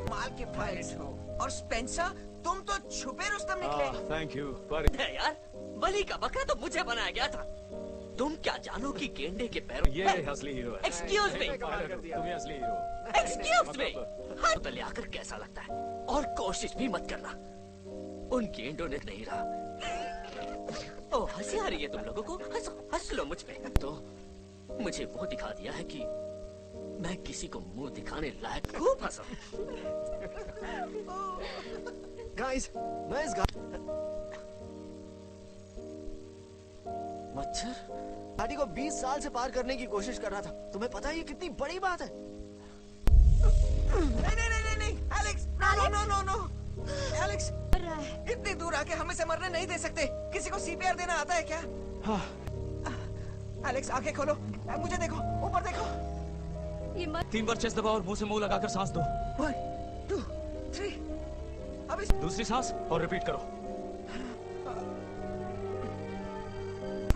माल के पायलट हो और स्पेंसर, तुम तो छुपे रुस्तम निकले। थैंक यू है यार, बलि का बकरा तो मुझे बनाया गया था। तुम क्या जानो कि गेंडे के पैरों ये असली हीरो है। एक्सक्यूज मी, तुम्हें असली हीरो। एक्सक्यूज मी, हाथ तले आकर कैसा लगता है? और कोशिश भी मत करना, उन गेंडों ने नहीं रहा। ओह, हंसी आ रही है तुम लोगों को? हंसो, हंस लो मुझ पे। तो मुझे वो दिखा दिया है कि मैं किसी को मुंह दिखाने लायक खूब हंसा। गाइस, मैं इस मच्छर गाड़ी को 20 साल से पार करने की कोशिश कर रहा था। तुम्हें पता है ये कितनी बड़ी बात है? नहीं, एलेक्स, नो, एलेक्स, इतनी दूर आके हमें से मरने नहीं दे सकते। किसी को सीपीआर देना आता है क्या? हाँ। एलेक्स, आंखें खोलो, मुझे देखो, ऊपर देखो। ये मत 3 बार चेस्ट दबाओ और मुंह से मुंह लगाकर सांस दो। 1 2 3। अब दूसरी सांस और रिपीट करो।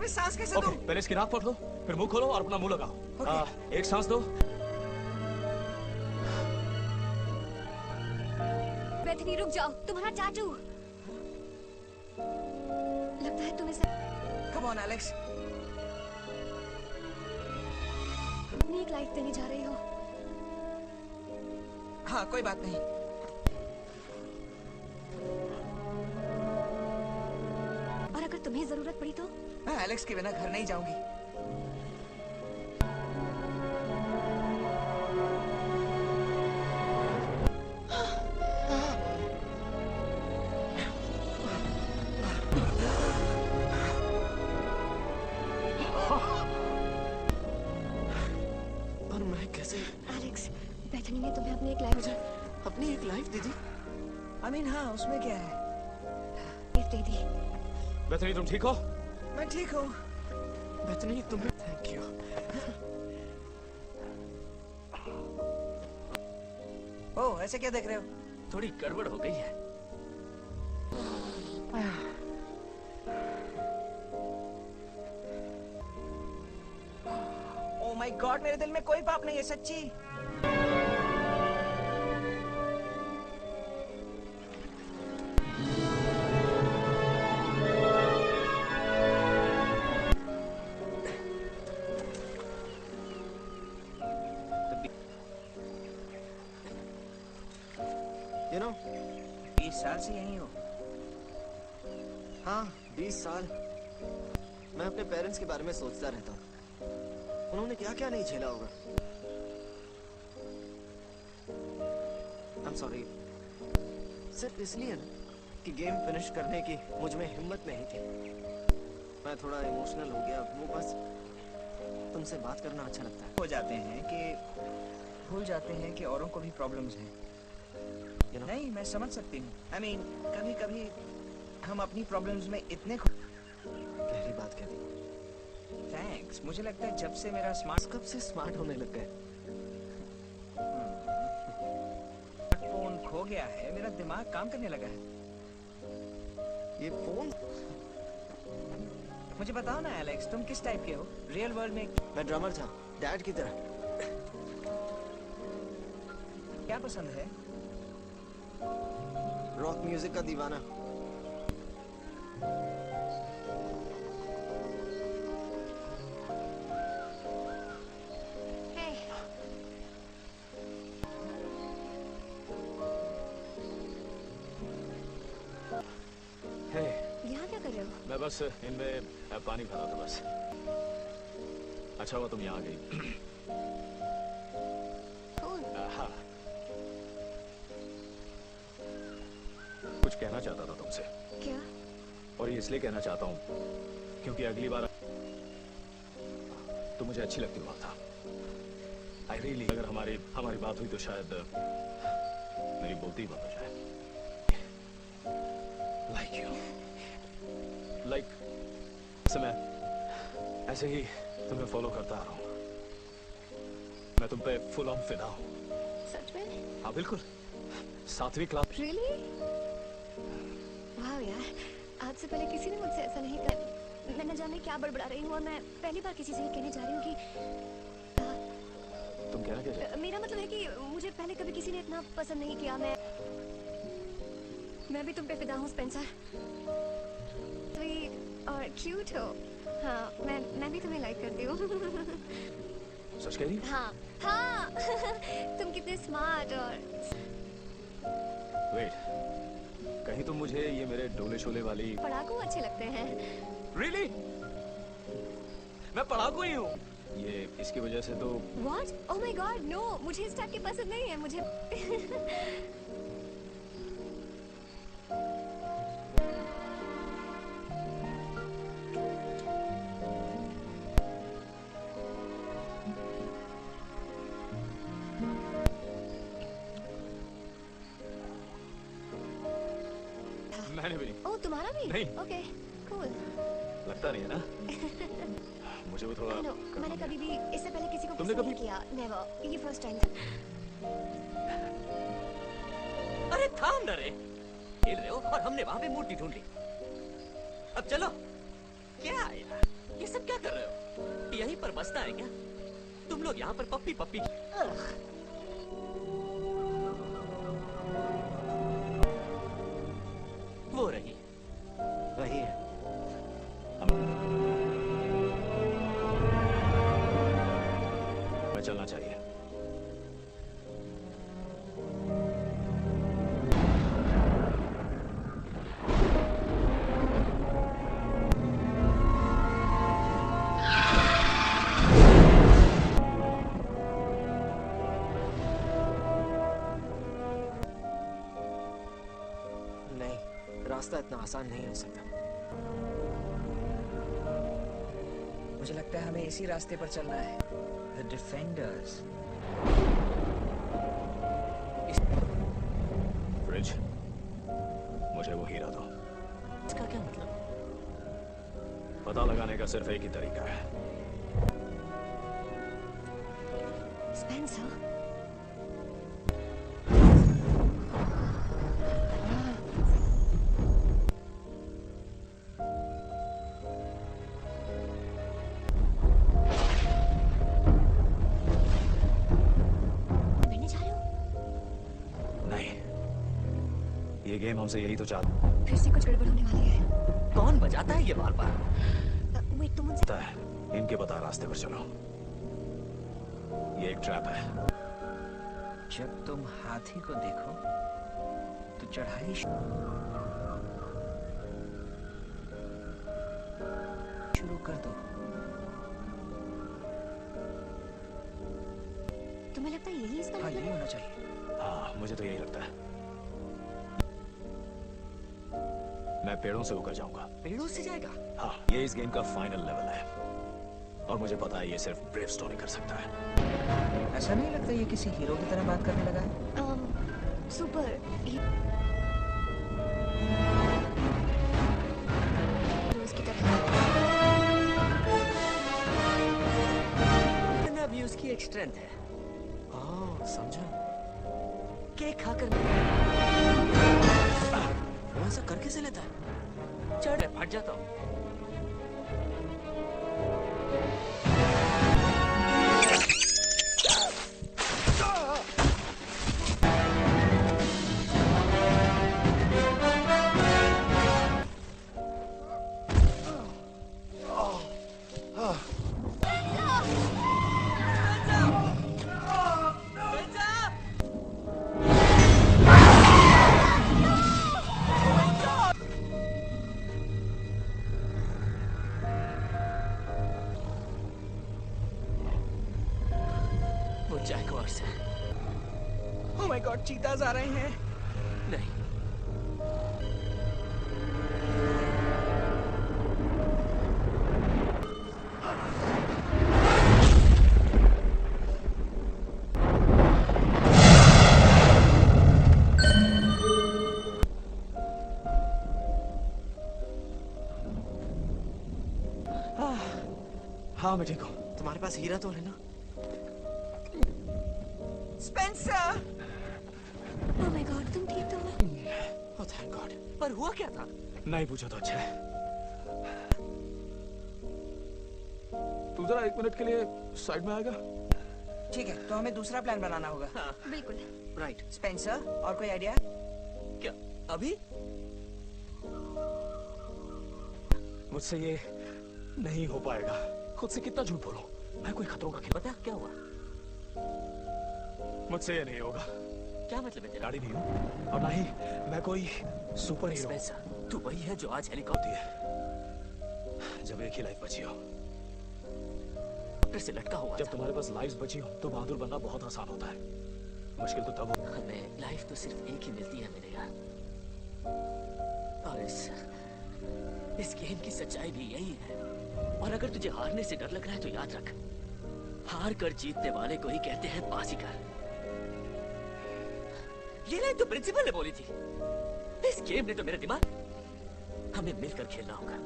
सांस कैसे दूं? पहले इसकी नाक पकड़ लो, फिर मुंह खोलो और अपना मुंह लगाओ। एक सांस दो। बेथनी रुक जाओ, तुम्हारा चाचू। लगता है तुम्हें कम ऑन एलेक्स। अपनी एक लाइफ देने जा रही हो। हाँ, कोई बात नहीं। और अगर तुम्हें जरूरत पड़ी तो? मैं एलेक्स के बिना घर नहीं जाऊंगी। और मैं कैसे? एलेक्स, बेथनी ने तुम्हें अपनी एक लाइफ दी थी। I mean, हाँ, उसमें क्या है? दे दी। बेथनी, तुम ठीक हो? मैं ठीक हूँ। बेथनी, तुम्हें थैंक यू। ओह, ऐसे क्या देख रहे हो? थोड़ी गड़बड़ हो गई है। ओह माय गॉड, मेरे दिल में कोई पाप नहीं है, सच्ची। You know, 20 साल से यहीं हो? हाँ, 20 साल। मैं अपने पेरेंट्स के बारे में सोचता रहता हूँ। उन्होंने क्या क्या नहीं झेला होगा। I'm sorry। सिर्फ इसलिए ना कि गेम फिनिश करने की मुझ में हिम्मत नहीं थी। मैं थोड़ा इमोशनल हो गया। वो बस तुमसे बात करना अच्छा लगता है। हो जाते हैं कि भूल जाते हैं कि औरों को भी प्रॉब्लम्स हैं। नहीं, मैं समझ सकती हूँ। I mean, कभी कभी हम अपनी प्रॉब्लम्स में इतने गहरी बात कह दी। थैंक्स। मुझे लगता है जब से मेरा कब से स्मार्ट होने लग गए। फोन खो गया है, मेरा दिमाग काम करने लगा है। ये फोन। मुझे बताओ ना एलेक्स, तुम किस टाइप के हो रियल वर्ल्ड में? मैं ड्रमर था, डैड की तरह। क्या पसंद है? रॉक म्यूजिक का दीवाना। यहाँ क्या कर रहे हो? मैं बस इनमें पानी भरा था बस। अच्छा हुआ तुम यहाँ आ गई। हाँ, कुछ कहना चाहता था तुमसे। क्या? और ये इसलिए कहना चाहता हूँ क्योंकि अगली बार तो मुझे अच्छी लगती बात था। आई रियली, अगर हमारी बात हुई तो शायद मेरी बोलती ही बंद हो जाए। लाइक यू, लाइक मैं ऐसे ही तुम्हें फॉलो करता आ रहा हूँ। मैं तुम पे फुल ऑन फिदा हूँ। सच में? हाँ बिल्कुल, 7वीं क्लास। Really? वाह यार, आज से पहले किसी ने मुझसे ऐसा नहीं कहा। मैं न जाने क्या बड़बड़ा रही हूँ और मैं पहली बार किसी से ये कहने जा रही हूँ कि तुम कहना क्या चाहते? मेरा मतलब है कि मुझे पहले कभी किसी ने इतना पसंद नहीं किया। मैं भी तुम पे फिदा हूँ स्पेंसर। स्वीट और क्यूट हो। हाँ, मैं भी तुम्हें लाइक करती हूँ। सच कह रही? हाँ हाँ। तुम कितने स्मार्ट और वेट, कहीं तुम मुझे ये मेरे डोले शोले वाली पढ़ाकू अच्छे लगते हैं। Really? मैं पढ़ाकू ही हूँ। ये इसकी वजह से तो What? Oh my God, no! मुझे इस टाइप की पसंद नहीं है। मुझे मैंने भी नहीं। ओह, तुम्हारा भी? नहीं। Okay, cool. लगता नहीं है ना? मुझे वो थोड़ा नो, मैंने कभी भी इससे पहले किसी को तुमने किस नहीं कभी- किया। नेवर। ये फर्स्ट टाइम। अरे थाम न रे, खेल रहे हो और हमने वहां पे मूर्ति ढूंढ ली। अब चलो। क्या यार, ये सब क्या कर रहे हो? यहीं पर बसना है क्या? तुम लोग यहाँ पर पप्पी पप्पी। वो रही वही है। मैं चलना चाहिए। नहीं, रास्ता इतना आसान नहीं हो सकता। मुझे लगता है हमें इसी रास्ते पर चलना है। The Defenders। फ्रिज, मुझे वो हीरा दो। इसका क्या मतलब? पता लगाने का सिर्फ एक ही तरीका है। स्पेंसर? भिड़ने जा रहे हो? नहीं, ये गेम हमसे यही तो चाहता फिर से कुछ गड़बड़ होने वाली है। कौन बजाता है ये बार बार? वेट, तुम उनसे है। इनके बता रास्ते पर चलो। ये एक ट्रैप है। जब तुम हाथी को देखो तो चढ़ाई शुरू कर दो। तुम्हें लगता है यही इसका हाँ, मतलब यही है? होना चाहिए। हाँ, मुझे तो यही लगता है। मैं पेड़ों से होकर जाऊंगा। पेड़ों से जाएगा? हाँ, ये इस गेम का फाइनल लेवल है और मुझे पता है ये सिर्फ ब्रेव स्टोरी कर सकता है। ऐसा नहीं लगता ये किसी हीरो की तरह बात करने लगा है? सुपर उसकी तरह अभी उसकी एक स्ट्रेंथ है। समझा। केक खाकर वो ऐसा कर कैसे लेता है? चढ़ फट जाता हूँ। जैगवार्स है। ओह माय गॉड, चीताज आ रहे हैं। नहीं, हाँ मैं ठीक हूँ। तुम्हारे पास हीरा तो है ना? स्पेंसर! ओह माय गॉड, तुम ठीक तो हो? Oh thank God. पर हुआ क्या था? नहीं पूछा तो अच्छा है। तू जरा 1 मिनट के लिए साइड में आएगा? ठीक है, तो हमें दूसरा प्लान बनाना होगा। हाँ। बिल्कुल। राइट। स्पेंसर, और कोई आइडिया? क्या अभी? मुझसे ये नहीं हो पाएगा। खुद से कितना झूठ बोलूं? मैं कोई खतरों का खेल। बता क्या हुआ? मुझसे ये नहीं होगा। क्या मतलब है तेरा? गाड़ी नहीं हूँ और ना ही मैं कोई सुपर हीरो। स्पेंसर, तू वही है जो आज हेलीकॉप्टर है। जब एक ही लाइफ बची हो, से लटका हुआ जब तुम्हारे पास लाइफ बची हो तो बहादुर बनना बहुत आसान होता है। मुश्किल तो तब हो। हमें लाइफ तो सिर्फ एक ही मिलती है मेरे यार, और इस गेम की सच्चाई भी यही है। और अगर तुझे हारने से डर लग रहा है तो याद रख, हार कर जीतने वाले को ही कहते हैं बाजीगर। ये लाइन तो प्रिंसिपल ने बोली थी। इस गेम ने तो मेरा दिमाग, हमें मिलकर खेलना होगा।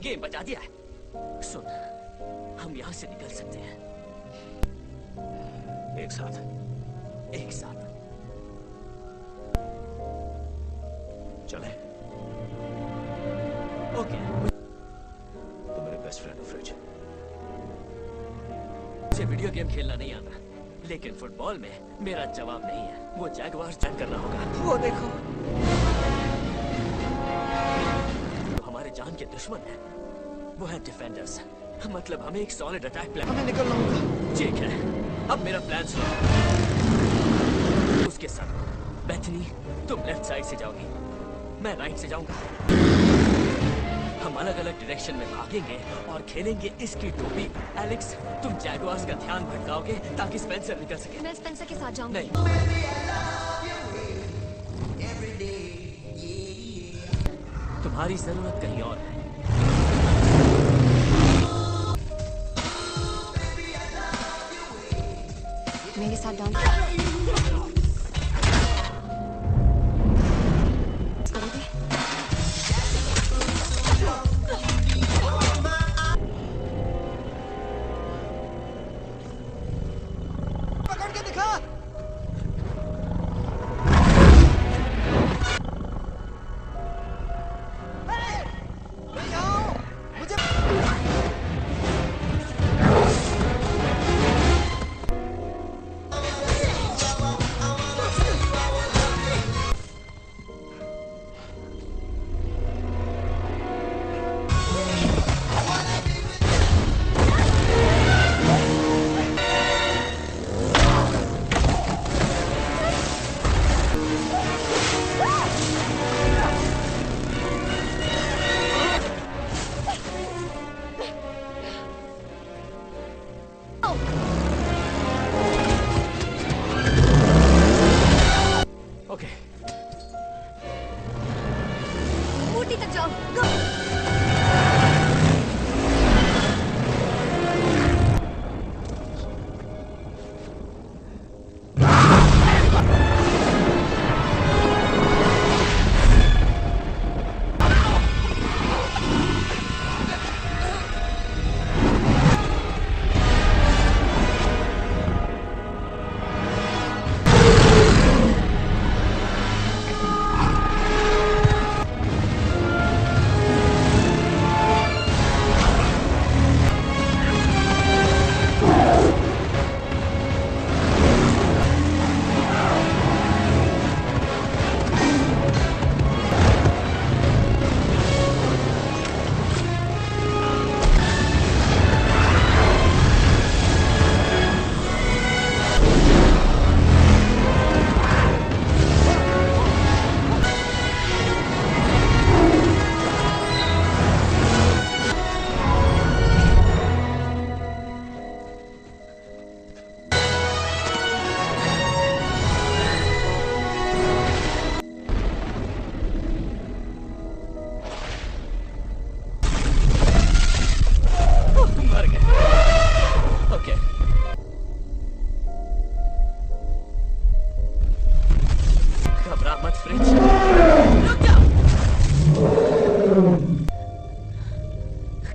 गेम बचा दिया है। सुन, हम यहाँ से निकल सकते हैं एक साथ। एक साथ चले। ओके। तो मेरे बेस्ट फ्रेंड हो फ्रिज। मुझे वीडियो गेम खेलना नहीं आता, लेकिन फुटबॉल में मेरा जवाब नहीं है। वो जैगवार्स जंग करना होगा। वो देखो, तो हमारे जान के दुश्मन है, वो है डिफेंडर्स। मतलब हमें एक सॉलिड अटैक प्लान। हमें निकलना होगा। ठीक है, अब मेरा प्लान सुनो। उसके साथ बेथनी, तुम लेफ्ट साइड से जाओगी, मैं राइट से जाऊंगा। हम अलग अलग डायरेक्शन में भागेंगे और खेलेंगे इसकी टोपी। एलेक्स, तुम जैगवार्स का ध्यान भटकाओगे ताकि स्पेंसर निकल सके। मैं स्पेंसर के साथ जाऊंगी। नहीं, तुम्हारी जरूरत कहीं और है। मेरे साथ डाउन करोगे? पकड़ के दिखा। मुझे जाओ, गो।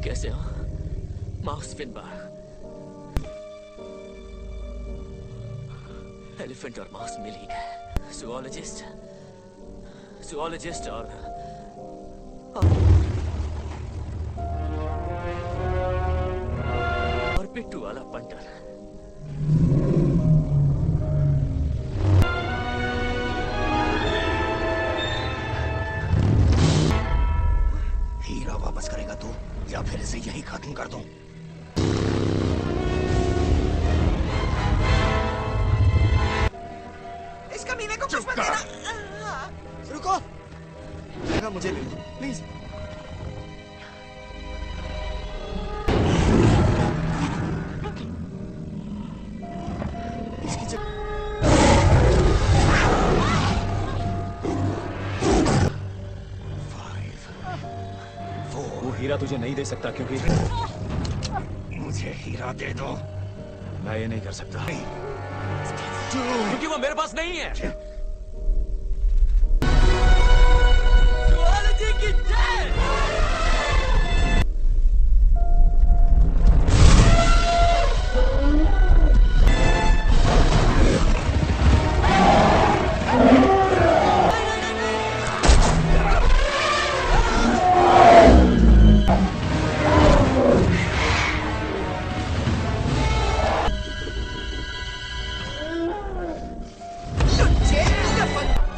कैसे हो माउस फिनबार? एलिफेंट और माउस मिल ही गए। जुओलॉजिस्ट और पिट्टू वाला पंटर। हीरा वापस करेगा तू या फिर इसे यही खत्म कर दूं? इस कमीने को कुछ मत देना। रुको, हीरा मुझे दे दो प्लीज। इसकी जगह वो हीरा तुझे नहीं दे सकता क्योंकि मुझे हीरा दे दो। मैं ये नहीं कर सकता क्योंकि वो मेरे पास नहीं है। जुओलॉजी की जय।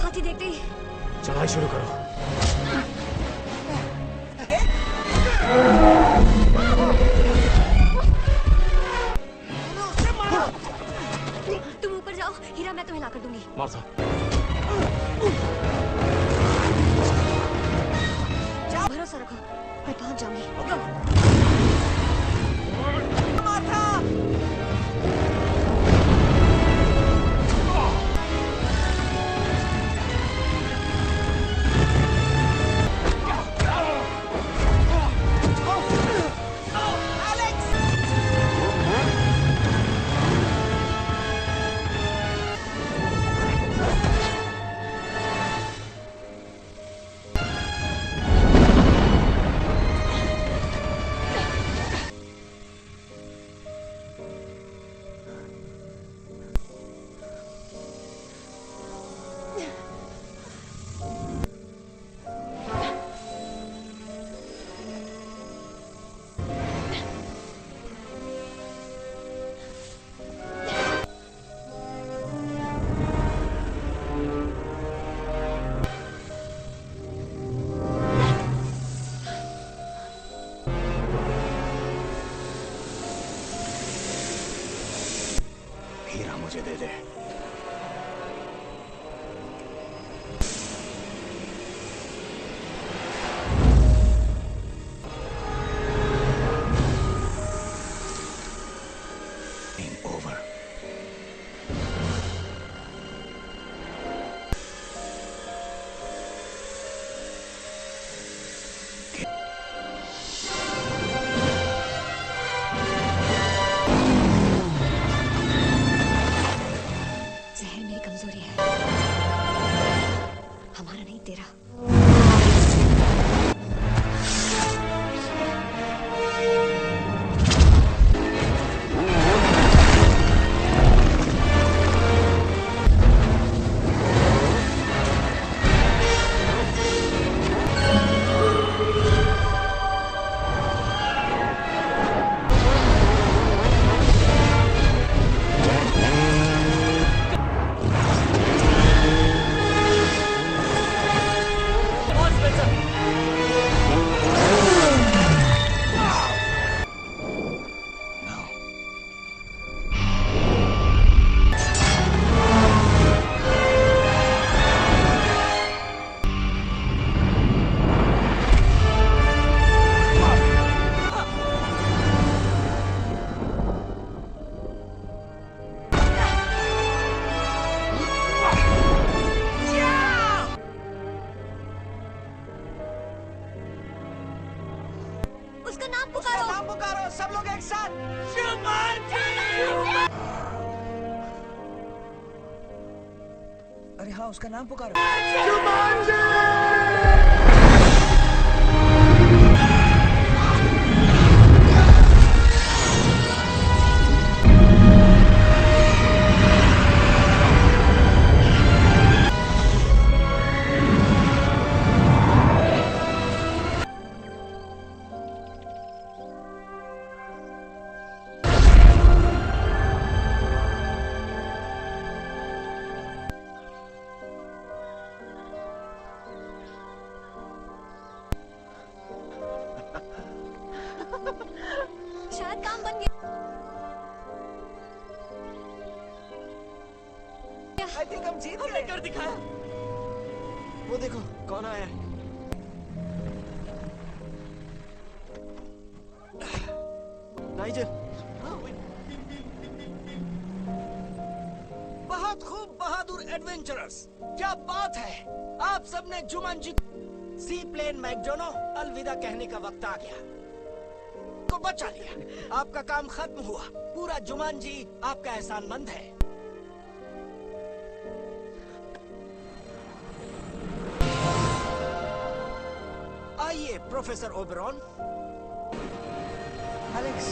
हाथी देखते ही चढ़ाई शुरू करो। तुम ऊपर जाओ, हीरा मैं तुम्हें ला कर दूंगी। मार्था, भरोसा रखो, मैं पहुंच जाऊंगी। हीरा मुझे दे दे। Game over. तेरा। उसका नाम पुकारो। नाम पुकारो सब लोग एक साथ। अरे हाँ, उसका नाम पुकारो। शायद काम बन गया। I think हम जीत गए। कर दिखाया। वो देखो कौन आया है। नाइजल। बहुत खूब बहादुर एडवेंचरर्स, क्या बात है। आप सबने जुमांजी सी प्लेन मैकडोनो अलविदा कहने का वक्त आ गया, को बचा लिया। आपका काम खत्म हुआ। पूरा जुमांजी आपका एहसानमंद है। आइए प्रोफेसर ओबरॉन। एलेक्स,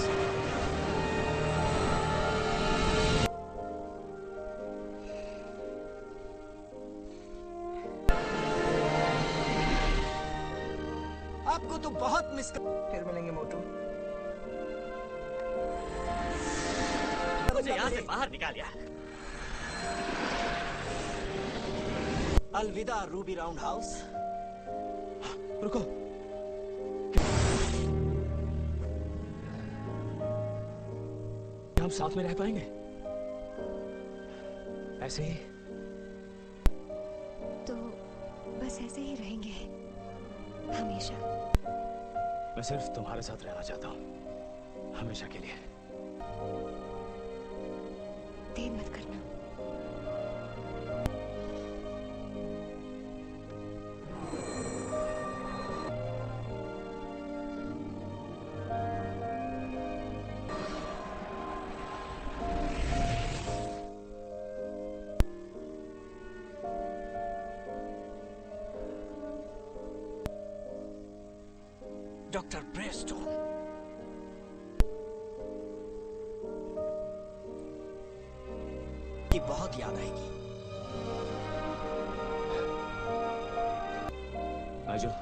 आपको तो बहुत मिस कर। फिर मिलेंगे मोटू। मुझे यहाँ से बाहर निकाल दिया। अलविदा रूबी राउंड हाउस। रुको। हम साथ में रह पाएंगे ऐसे ही? तो बस ऐसे ही रहेंगे हमेशा। मैं सिर्फ तुम्हारे साथ रहना चाहता हूँ, हमेशा के लिए। देर मत करना। डॉक्टर ब्रेस्टोन, की बहुत याद आएगी। नाइजल,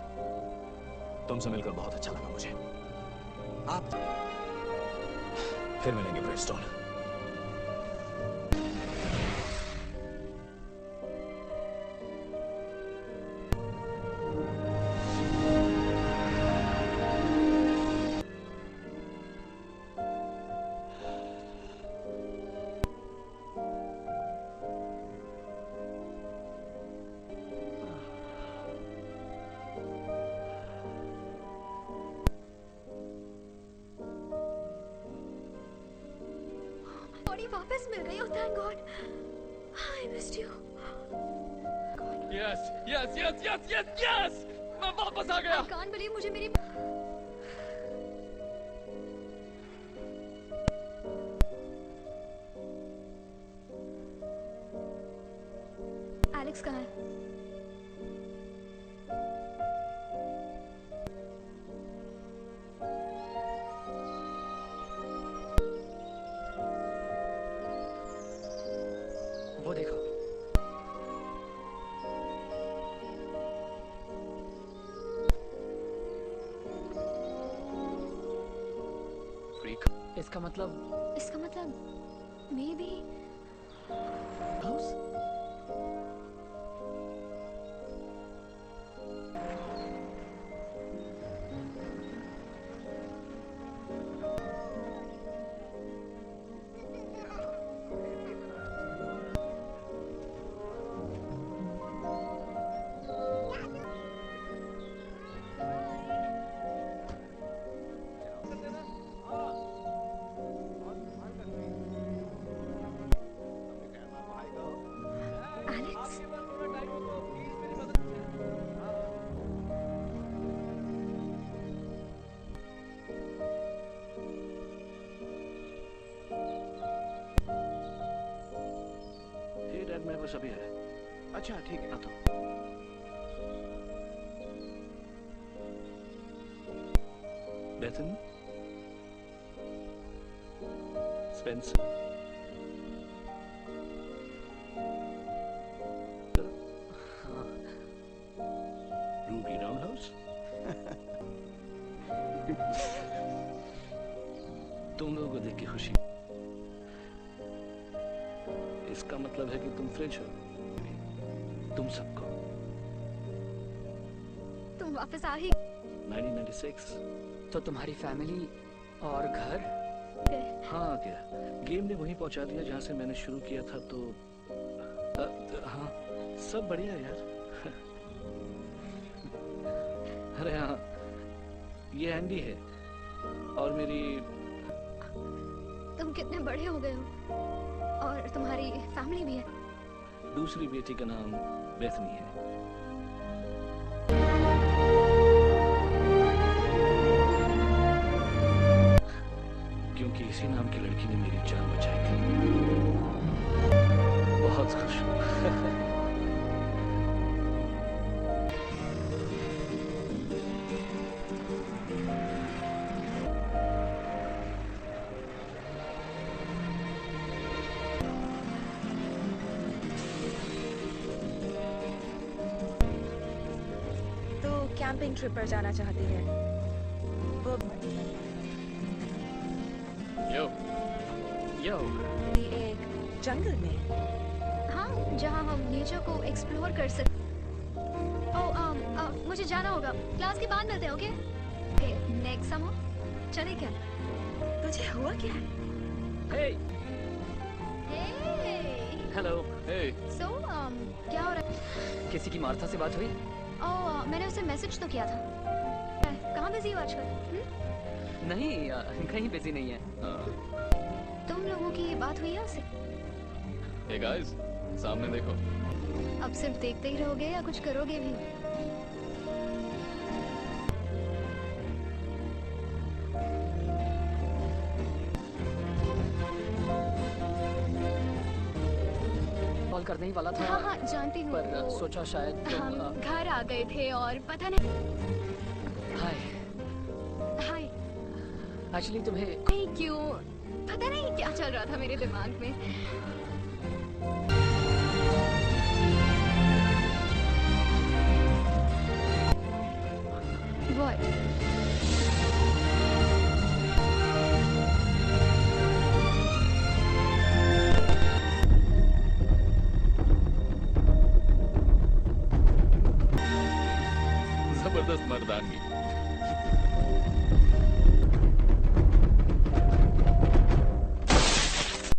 तुमसे मिलकर बहुत अच्छा लगा मुझे। आप फिर मिलेंगे ब्रेस्टोन। बॉडी वापस मिल गई। Oh thank God. I missed you. Yes yes yes yes yes yes, मैं वापस आ गया। I can't believe मुझे मेरी एलेक्स कहाँ है? इसका मतलब मे बी हाउस। मेरे पास अभी है। अच्छा ठीक है। तो बेथन, स्पेंसर, रूबी राउंडहाउस। तुम लोगों को देख के खुशी। इसका मतलब है कि तुम फ्रेंच हो। तुम सबको। तुम वापस आ ही 1996। तो तुम्हारी फैमिली और घर? हाँ क्या गेम ने वहीं पहुंचा दिया जहां से मैंने शुरू किया था। तो हाँ सब बढ़िया यार। अरे हाँ ये एंडी है और मेरी। तुम कितने बड़े हो गए हो और तुम्हारी फैमिली भी है। दूसरी बेटी का नाम बेथनी है। क्योंकि इसी नाम की लड़की ने मेरी जान बचाई थी। बहुत खुश हूँ। कैंपिंग ट्रिप पर जाना चाहती है। वो यो एक जंगल में। हाँ जहाँ हम नेचर को एक्सप्लोर कर सकते। मुझे जाना होगा। क्लास के बाद मिलते हैं। ओके नेक्स्ट समर चले क्या? तुझे हुआ क्या? हे हेलो। हे सो क्या हो रहा है? किसी की मार्था से बात हुई? मैंने उसे मैसेज तो किया था। कहाँ बिजी हो आजकल? नहीं कहीं बिजी नहीं है। तुम लोगों की बात हुई है उससे? Hey guys, सामने देखो। अब सिर्फ देखते ही रहोगे या कुछ करोगे भी? कॉल करने ही वाला था। हाँ जानती हूँ। पर सोचा शायद हम घर आ गए थे और पता नहीं। हाय एक्चुअली तुम्हें नहीं क्यों पता नहीं क्या चल रहा था मेरे दिमाग में। What? जबरदस्त मर्दानगी।